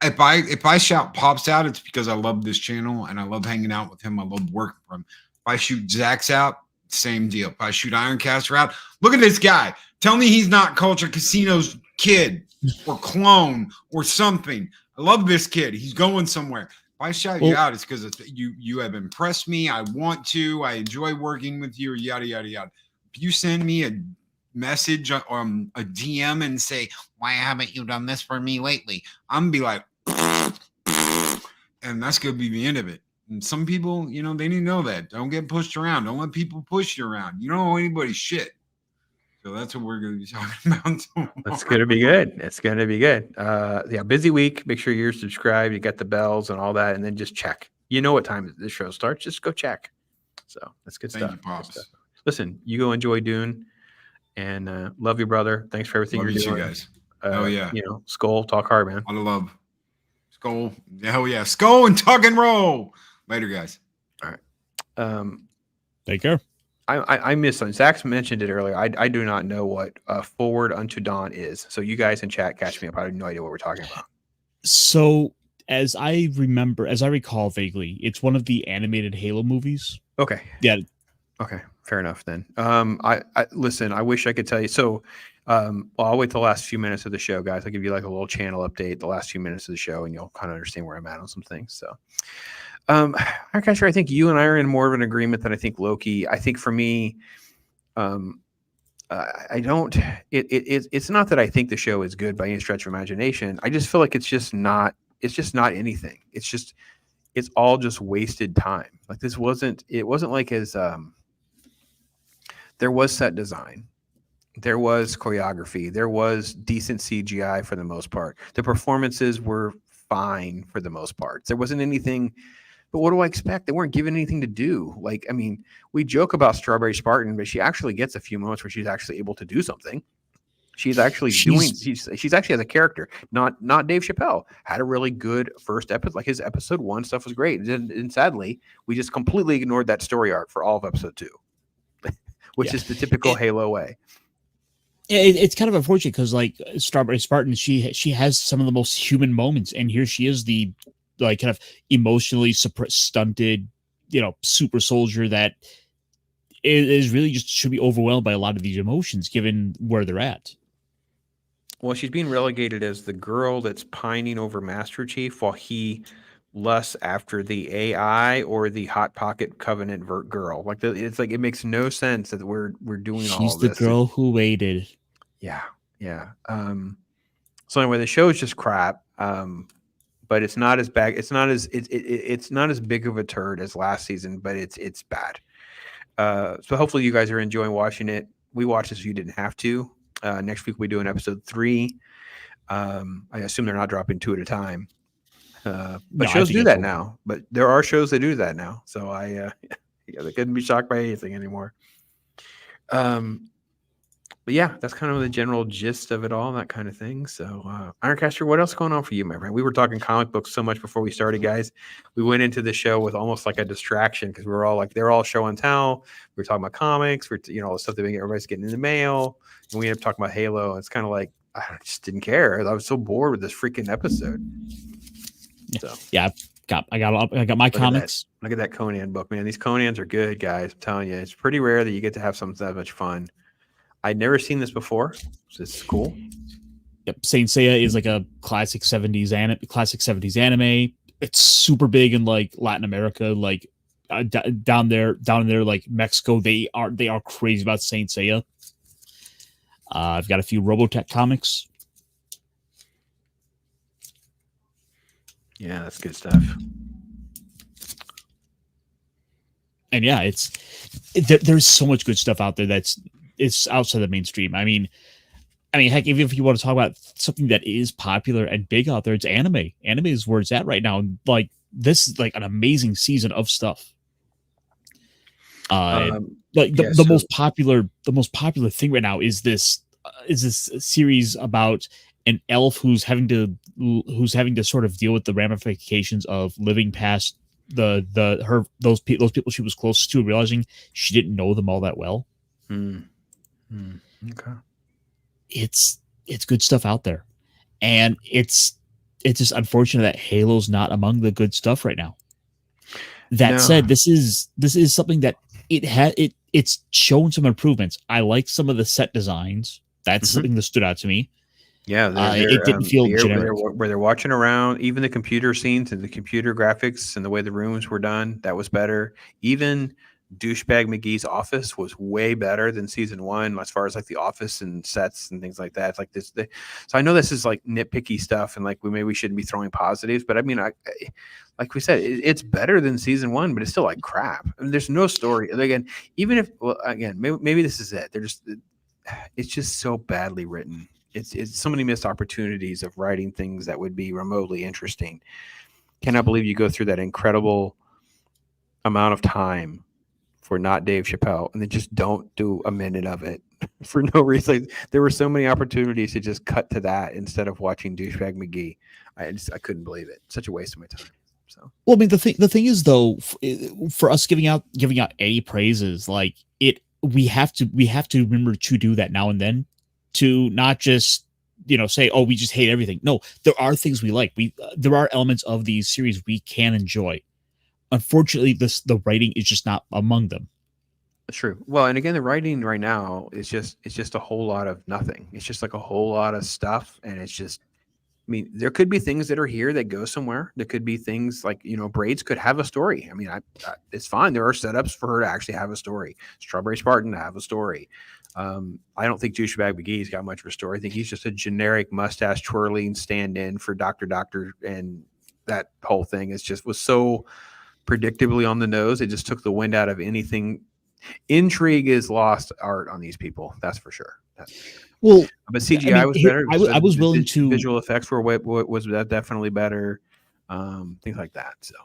If I shout Pops out, it's because I love this channel and I love hanging out with him. I love working for him. If I shoot Zach's out, same deal. If I shoot Ironcaster out, look at this guy. Tell me he's not Culture Casino's kid or clone or something. I love this kid. He's going somewhere. If I shout you out, it's because you have impressed me. I want to. I enjoy working with you. Yada yada yada. If you send me a message or a DM and say, "Why haven't you done this for me lately?" I'm gonna be like, and that's gonna be the end of it. And some people, they need to know that. Don't get pushed around. Don't let people push you around. You don't know anybody's shit. So that's what we're going to be talking about tomorrow. That's going to be good. It's going to be good. Yeah, busy week. Make sure you're subscribed. You got the bells and all that, and then just check. You know what time the show starts. Just go check. So that's good stuff. Thank you, Pops. Stuff. Listen, you go enjoy Dune, and love you, brother. Thanks for everything Love you're you doing. too, guys. Oh yeah. Skull, talk hard, man. I love Skull. Hell yeah. Skull and tuck and roll. Later, guys. All right. Take care. I missed something. Zach mentioned it earlier. I do not know what Forward Unto Dawn is. So you guys in chat catch me up. I have no idea what we're talking about. So as I recall vaguely, it's one of the animated Halo movies. Okay. Yeah. Okay. Fair enough then. I listen, I wish I could tell you. So I'll wait the last few minutes of the show, guys. I'll give you like a little channel update, the last few minutes of the show, and you'll kind of understand where I'm at on some things. So I'm kind of sure. I think you and I are in more of an agreement than I think Loki. I think for me, I don't. It's not that I think the show is good by any stretch of imagination. I just feel like it's just not. It's just not anything. It's all just wasted time. Like this wasn't. It wasn't like as. There was set design. There was choreography. There was decent CGI for the most part. The performances were fine for the most part. There wasn't anything. But what do I expect? They weren't given anything to do. Like, I mean, we joke about Strawberry Spartan, but she actually gets a few moments where she's actually able to do something. She's actually she's actually as a character, not Dave Chappelle. Had a really good first episode. Like his episode 1 stuff was great. And sadly, we just completely ignored that story arc for all of episode 2, which is the typical Halo way. It's kind of unfortunate because like Strawberry Spartan, she has some of the most human moments, and here she is the like kind of emotionally stunted, super soldier that is really just should be overwhelmed by a lot of these emotions given where they're at. Well, she's being relegated as the girl that's pining over Master Chief while he lusts after the AI or the Hot Pocket Covenant girl. Like it's like it makes no sense that we're doing all She's of the this. girl who waited. Yeah. So anyway, the show is just crap. But it's not as bad. It's not as big of a turd as last season, but it's bad. So hopefully you guys are enjoying watching it. We watched this so you didn't have to. Next week we do an episode 3. I assume they're not dropping 2 at a time. But shows do that now. But there are shows that do that now. So they couldn't be shocked by anything anymore. but yeah, that's kind of the general gist of it all, that kind of thing. So, Ironcaster, what else is going on for you, my friend? We were talking comic books so much before we started, guys. We went into the show with almost like a distraction because we were all like, they're all show and tell. We were talking about comics, all the stuff that everybody's getting in the mail, and we ended up talking about Halo. It's kind of like I just didn't care. I was so bored with this freaking episode. So Yeah, I got my comics. Look at that Conan book, man. These Conans are good, guys. I'm telling you, it's pretty rare that you get to have something that much fun. I'd never seen this before, so this is cool. Yep, Saint Seiya is like a classic 70s anime. It's super big in like Latin America, like down there like Mexico. They are crazy about Saint Seiya. I've got a few Robotech comics. Yeah, that's good stuff. And yeah, there's so much good stuff out there it's outside the mainstream. I mean, heck, even if you want to talk about something that is popular and big out there, it's anime. Anime is where it's at right now. Like this is like an amazing season of stuff. The most popular thing right now is this series about an elf who's having to sort of deal with the ramifications of living past those people she was closest to, realizing she didn't know them all that well. Okay. It's good stuff out there, and it's just unfortunate that Halo's not among the good stuff right now. That said, this is something that it's shown some improvements. I like some of the set designs. That's something that stood out to me. Yeah, it didn't feel generic. Where they're watching around, even the computer scenes and the computer graphics and the way the rooms were done, that was better. Even Douchebag McGee's office was way better than season 1 as far as like the office and sets and things like that. It's like this. So I know this is like nitpicky stuff, and like we shouldn't be throwing positives, but I mean, like we said, it's better than season 1, but it's still like crap. I mean, there's no story. Again, even if maybe this is it. It's just so badly written. It's so many missed opportunities of writing things that would be remotely interesting. Cannot believe you go through that incredible amount of time for not Dave Chappelle and then just don't do a minute of it for no reason. There were so many opportunities to just cut to that instead of watching Douchebag McGee. I couldn't believe it. Such a waste of my time. So, well, I mean, the thing is though, for us giving out any praises, like we have to remember to do that now and then, to not just say, oh, we just hate everything. No, there are things we like. There are elements of these series we can enjoy. Unfortunately, the writing is just not among them. That's true. Well, and again, the writing right now is just a whole lot of nothing. It's just like a whole lot of stuff, and it's just. I mean, there could be things that are here that go somewhere. There could be things like Braids could have a story. I mean, it's fine. There are setups for her to actually have a story. Strawberry Spartan to have a story. I don't think Douchebag McGee's got much of a story. I think he's just a generic mustache twirling stand-in for Doctor, and that whole thing was so predictably on the nose. It just took the wind out of anything. Intrigue is lost art on these people. That's for sure. Well, but CGI was better. I was willing to. Visual effects was definitely better. Things like that. So.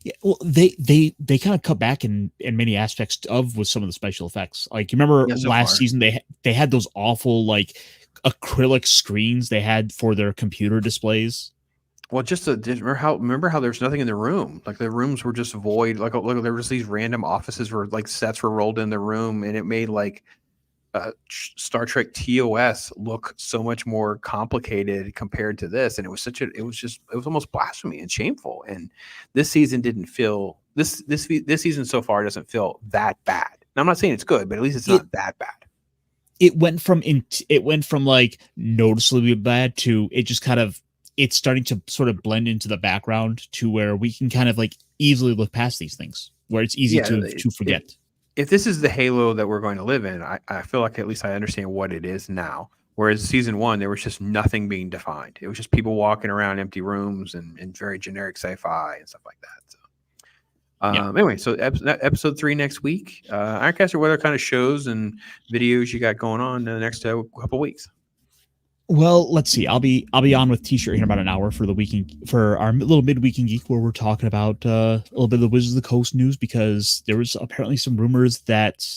Yeah, well, they kind of cut back in many aspects with some of the special effects. Like, you remember last season they had those awful like acrylic screens they had for their computer displays. Well, remember how there's nothing in the room. Like the rooms were just void. Like there was these random offices where like sets were rolled in the room, and it made like Star Trek TOS look so much more complicated compared to this, and it was almost blasphemy and shameful. And this season didn't feel this season so far doesn't feel that bad. Now, I'm not saying it's good, but at least it's not that bad. It went from like noticeably bad to it's starting to sort of blend into the background to where we can kind of like easily look past these things, where it's easy to forget. If this is the Halo that we're going to live in, I feel like at least I understand what it is now. Whereas season 1, there was just nothing being defined. It was just people walking around empty rooms and very generic sci-fi and stuff like that. So, anyway, so episode 3 next week. Ironcaster, what other kind of shows and videos you got going on in the next couple weeks? Well, let's see. I'll be on with T-shirt in about an hour for our little midweek in geek, where we're talking about a little bit of the Wizards of the Coast news, because there was apparently some rumors that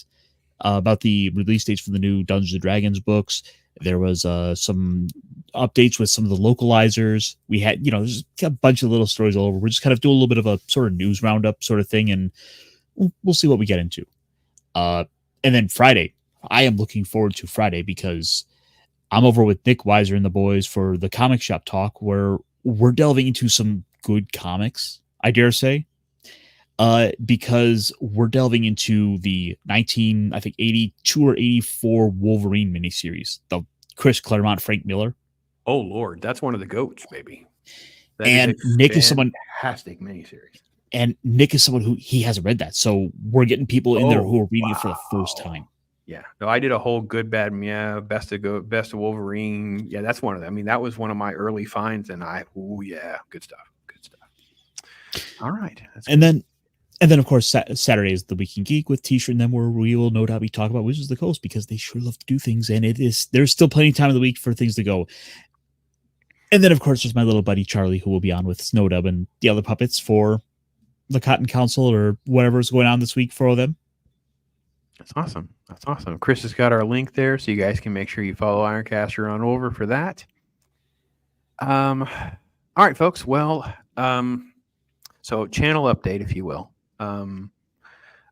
about the release dates for the new Dungeons and Dragons books. There was some updates with some of the localizers. We had, there's a bunch of little stories all over. We're just kind of doing a little bit of a sort of news roundup sort of thing, and we'll see what we get into. And then Friday, I am looking forward to Friday because I'm over with Nick Weiser and the boys for the comic shop talk, where we're delving into some good comics, I dare say, because we're delving into the 82 or 84 Wolverine miniseries, the Chris Claremont, Frank Miller. Oh Lord, that's one of the goats, baby. That And Nick is someone fantastic miniseries. And Nick is someone who he hasn't read that, so we're getting people in there who are reading it for the first time. Yeah, no, I did a whole good, bad, best of Wolverine. Yeah, that's one of them. I mean, that was one of my early finds, and good stuff. All right, and then of course Saturday is the Week in Geek with T-shirt, and then where we will no doubt be talking about Wizards of the Coast because they sure love to do things, and there's still plenty of time of the week for things to go. And then of course there's my little buddy Charlie who will be on with Snowdub and the other puppets for the Cotton Council or whatever's going on this week for them. That's awesome. Chris has got our link there, so you guys can make sure you follow Ironcaster on over for that. All right, folks. Well, so channel update, if you will.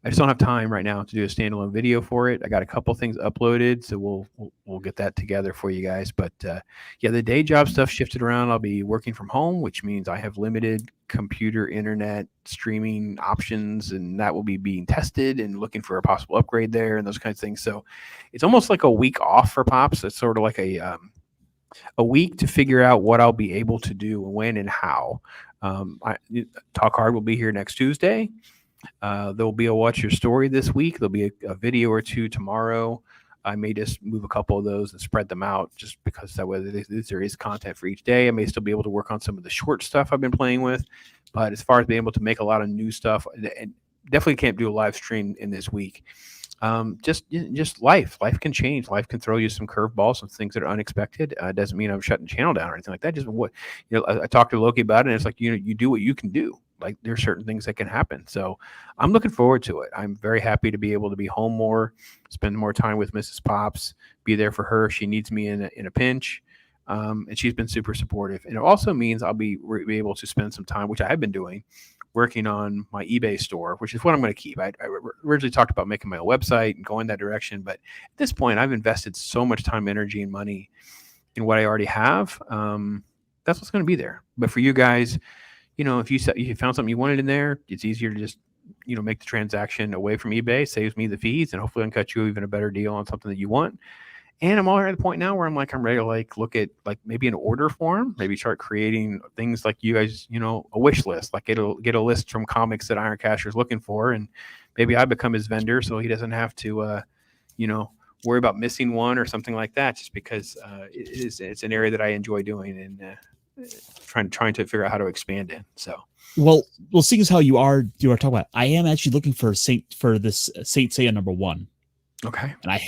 I just don't have time right now to do a standalone video for it. I got a couple things uploaded, so we'll get that together for you guys. But yeah, the day job stuff shifted around. I'll be working from home, which means I have limited computer, internet, streaming options, and that will be being tested and looking for a possible upgrade there and those kinds of things. So it's almost like a week off for Pops. It's sort of like a week to figure out what I'll be able to do, when and how. Talk Hard will be here next Tuesday. There will be a Watch Your Story this week. There'll be a video or two tomorrow. I may just move a couple of those and spread them out just because that way there is content for each day. I may still be able to work on some of the short stuff I've been playing with. But as far as being able to make a lot of new stuff, and definitely can't do a live stream in this week. Just life can change. Life can throw you some curveballs, some things that are unexpected. Doesn't mean I'm shutting the channel down or anything like that. Just I talked to Loki about it, and it's like, you do what you can do. Like there's certain things that can happen. So I'm looking forward to it. I'm very happy to be able to be home more, spend more time with Mrs. Pops, be there for her. She needs me in a pinch. And she's been super supportive. And it also means I'll be able to spend some time, which I have been doing, working on my eBay store, which is what I'm going to keep. I originally talked about making my own website and going that direction. But at this point, I've invested so much time, energy, and money in what I already have. That's what's going to be there. But for you guys, if you found something you wanted in there, it's easier to just, make the transaction away from eBay, saves me the fees, and hopefully I can cut you even a better deal on something that you want. And I'm already at the point now where I'm ready to look at maybe an order form, maybe start creating things like you guys, a wish list, get a list from comics that Ironcaster is looking for, and maybe I become his vendor so he doesn't have to, worry about missing one or something like that, just because it's an area that I enjoy doing and trying to figure out how to expand in. So well, seeing as how you are talking about, I am actually looking for Saint Seiya #1. Okay, and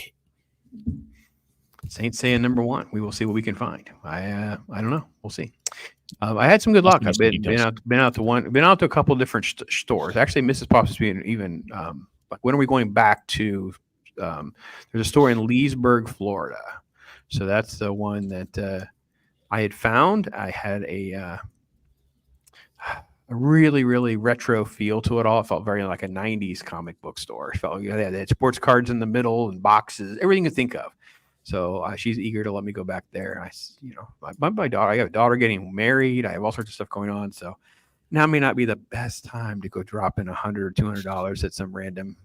Saint Seiya #1. We will see what we can find. I don't know. We'll see. I had some good luck. I've been out to a couple of different stores. Actually, Mrs. Pops has been even when are we going back to? There's a store in Leesburg, Florida. So that's the one that I had found. I had a really, really retro feel to it all. It felt very like a 90s comic book store. It felt they had sports cards in the middle and boxes, everything you think of. So she's eager to let me go back there. My daughter, I got a daughter getting married. I have all sorts of stuff going on. So now may not be the best time to go drop in $100 or $200 at some random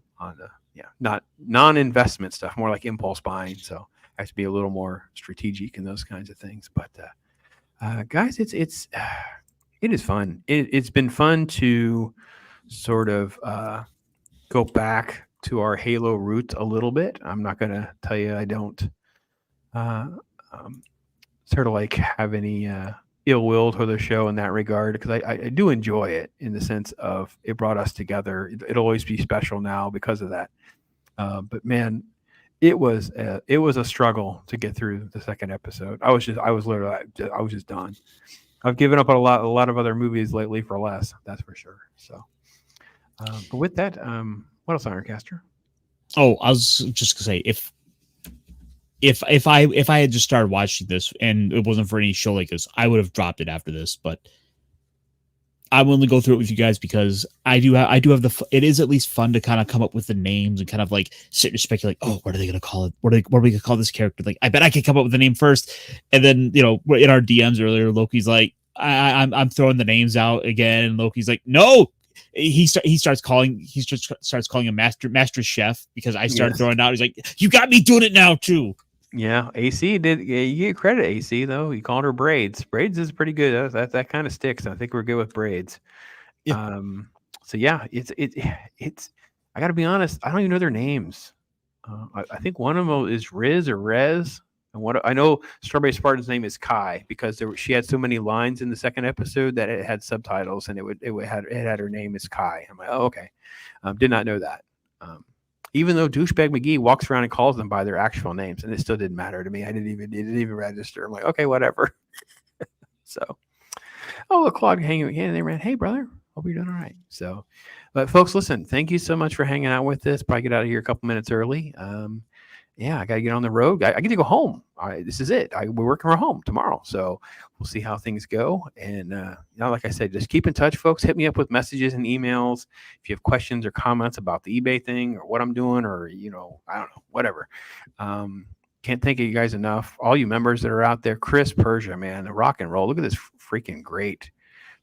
not non-investment stuff, more like impulse buying. So I have to be a little more strategic in those kinds of things. But guys, it is fun. It's been fun to sort of go back to our Halo roots a little bit. I'm not going to tell you I don't sort of have any ill will to the show in that regard, because I do enjoy it in the sense of it brought us together. It'll always be special now because of that. But man, it was a struggle to get through the second episode. I was just done. I've given up on a lot of other movies lately for less. That's for sure. So, but with that, what else, Ironcaster? Oh, I was just gonna say if I had just started watching this and it wasn't for any show like this, I would have dropped it after this. But I'm willing to go through it with you guys because I do have it is at least fun to kind of come up with the names and kind of like sit and speculate. Oh, what are they gonna call it? What are we gonna call this character? Like, I bet I can come up with the name first, and then in our DMs earlier, Loki's like, I'm throwing the names out again, and Loki's like, no. He starts calling him master chef because I started throwing it out. He's like, you got me doing it now too. Yeah, AC did. Yeah, you get credit, AC though. You called her braids. Braids is pretty good. That kind of sticks. I think we're good with braids. Yeah. So yeah, it's. I got to be honest. I don't even know their names. I think one of them is Riz or Rez, and what I know, Strawberry Spartan's name is Kai because she had so many lines in the second episode that it had subtitles, and it had her name is Kai. I'm like, oh okay, did not know that. Even though douchebag McGee walks around and calls them by their actual names, and it still didn't matter to me. It didn't even register. I'm like, okay, whatever. So, look, Claude hanging again. They ran, hey brother, hope you're doing all right. So, but folks, listen, thank you so much for hanging out with us. Probably get out of here a couple minutes early. Yeah, I got to get on the road. I get to go home. This is it. We're working from home tomorrow. So we'll see how things go. And like I said, just keep in touch, folks. Hit me up with messages and emails. If you have questions or comments about the eBay thing or what I'm doing or, I don't know, whatever. Can't thank you guys enough. All you members that are out there, Chris Persia, man, the rock and roll. Look at this freaking great.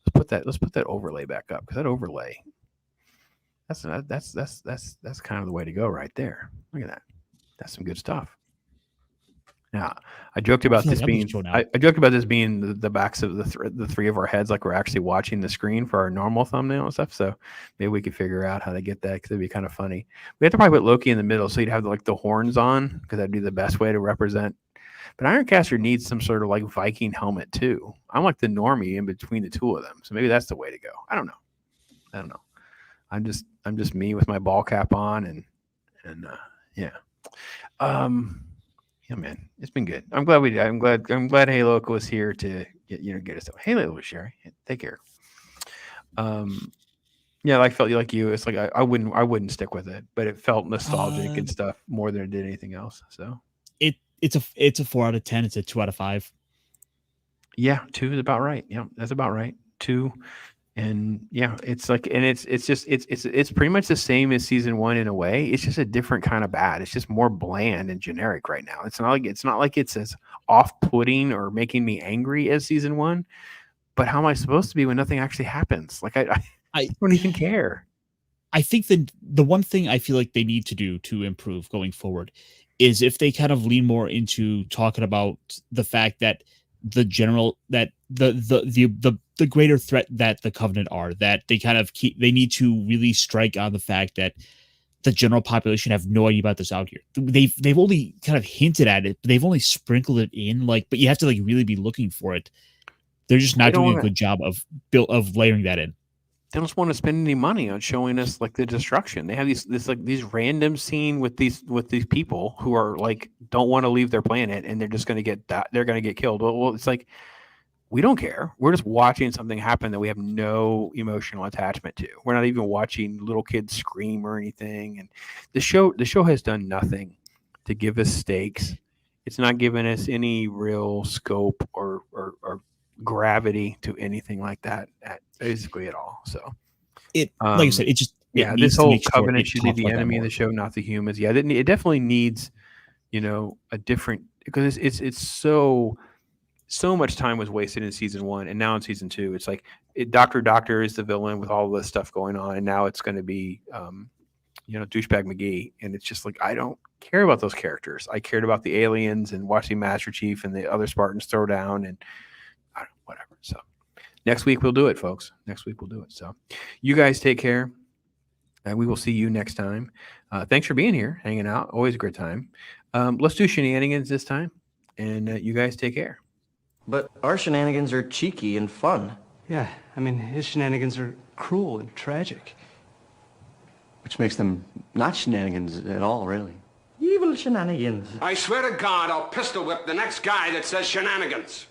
Let's put that overlay back up because that overlay, that's kind of the way to go right there. Look at that. That's some good stuff. Now, I joked about this being the backs of the three of our heads, like we're actually watching the screen for our normal thumbnail and stuff. So maybe we could figure out how to get that because it'd be kind of funny. We have to probably put Loki in the middle so you'd have like the horns on because that'd be the best way to represent. But Ironcaster needs some sort of like Viking helmet too. I'm like the normie in between the two of them, so maybe that's the way to go. I don't know. I'm just me with my ball cap on and yeah. Yeah, man, it's been good. I'm glad Halo was here to get us. Halo, Sherry, take care. Yeah, I felt like you. It's like I wouldn't stick with it, but it felt nostalgic and stuff more than it did anything else. So it's a 4 out of 10. It's a 2 out of 5. Yeah, 2 is about right. Yeah, that's about right. 2. And yeah, it's like, and it's pretty much the same as season 1 in a way. It's just a different kind of bad. It's just more bland and generic right now. It's not like it's as off-putting or making me angry as season 1. But how am I supposed to be when nothing actually happens? Like I don't even care. I think the one thing I feel like they need to do to improve going forward is if they kind of lean more into talking about the fact that the greater threat that the Covenant are, that they need to really strike on the fact that the general population have no idea about this out here. They've only kind of hinted at it, but they've only sprinkled it in, but you have to really be looking for it. They're just not doing a good job of layering that in. They don't want to spend any money on showing us like the destruction. They have these random scene with these people who are like don't want to leave their planet and they're just going to get that they're going to get killed. Well, it's like we don't care. We're just watching something happen that we have no emotional attachment to. We're not even watching little kids scream or anything. And the show has done nothing to give us stakes. It's not given us any real scope or gravity to anything like that basically at all. So like I said, this whole Covenant should be the enemy of the show, not the humans. Yeah, it definitely needs a different, because it's so much time was wasted in season 1 and now in season 2 it's like Doctor is the villain with all this stuff going on, and now it's going to be douchebag McGee, and it's just like I don't care about those characters. I cared about the aliens and watching Master Chief and the other Spartans throw down and whatever. So next week we'll do it, folks. Next week we'll do it. So you guys take care, and we will see you next time. Thanks for being here, hanging out. Always a great time. Let's do shenanigans this time, and you guys take care. But our shenanigans are cheeky and fun. Yeah, I mean, his shenanigans are cruel and tragic. Which makes them not shenanigans at all, really. Evil shenanigans. I swear to God, I'll pistol whip the next guy that says shenanigans.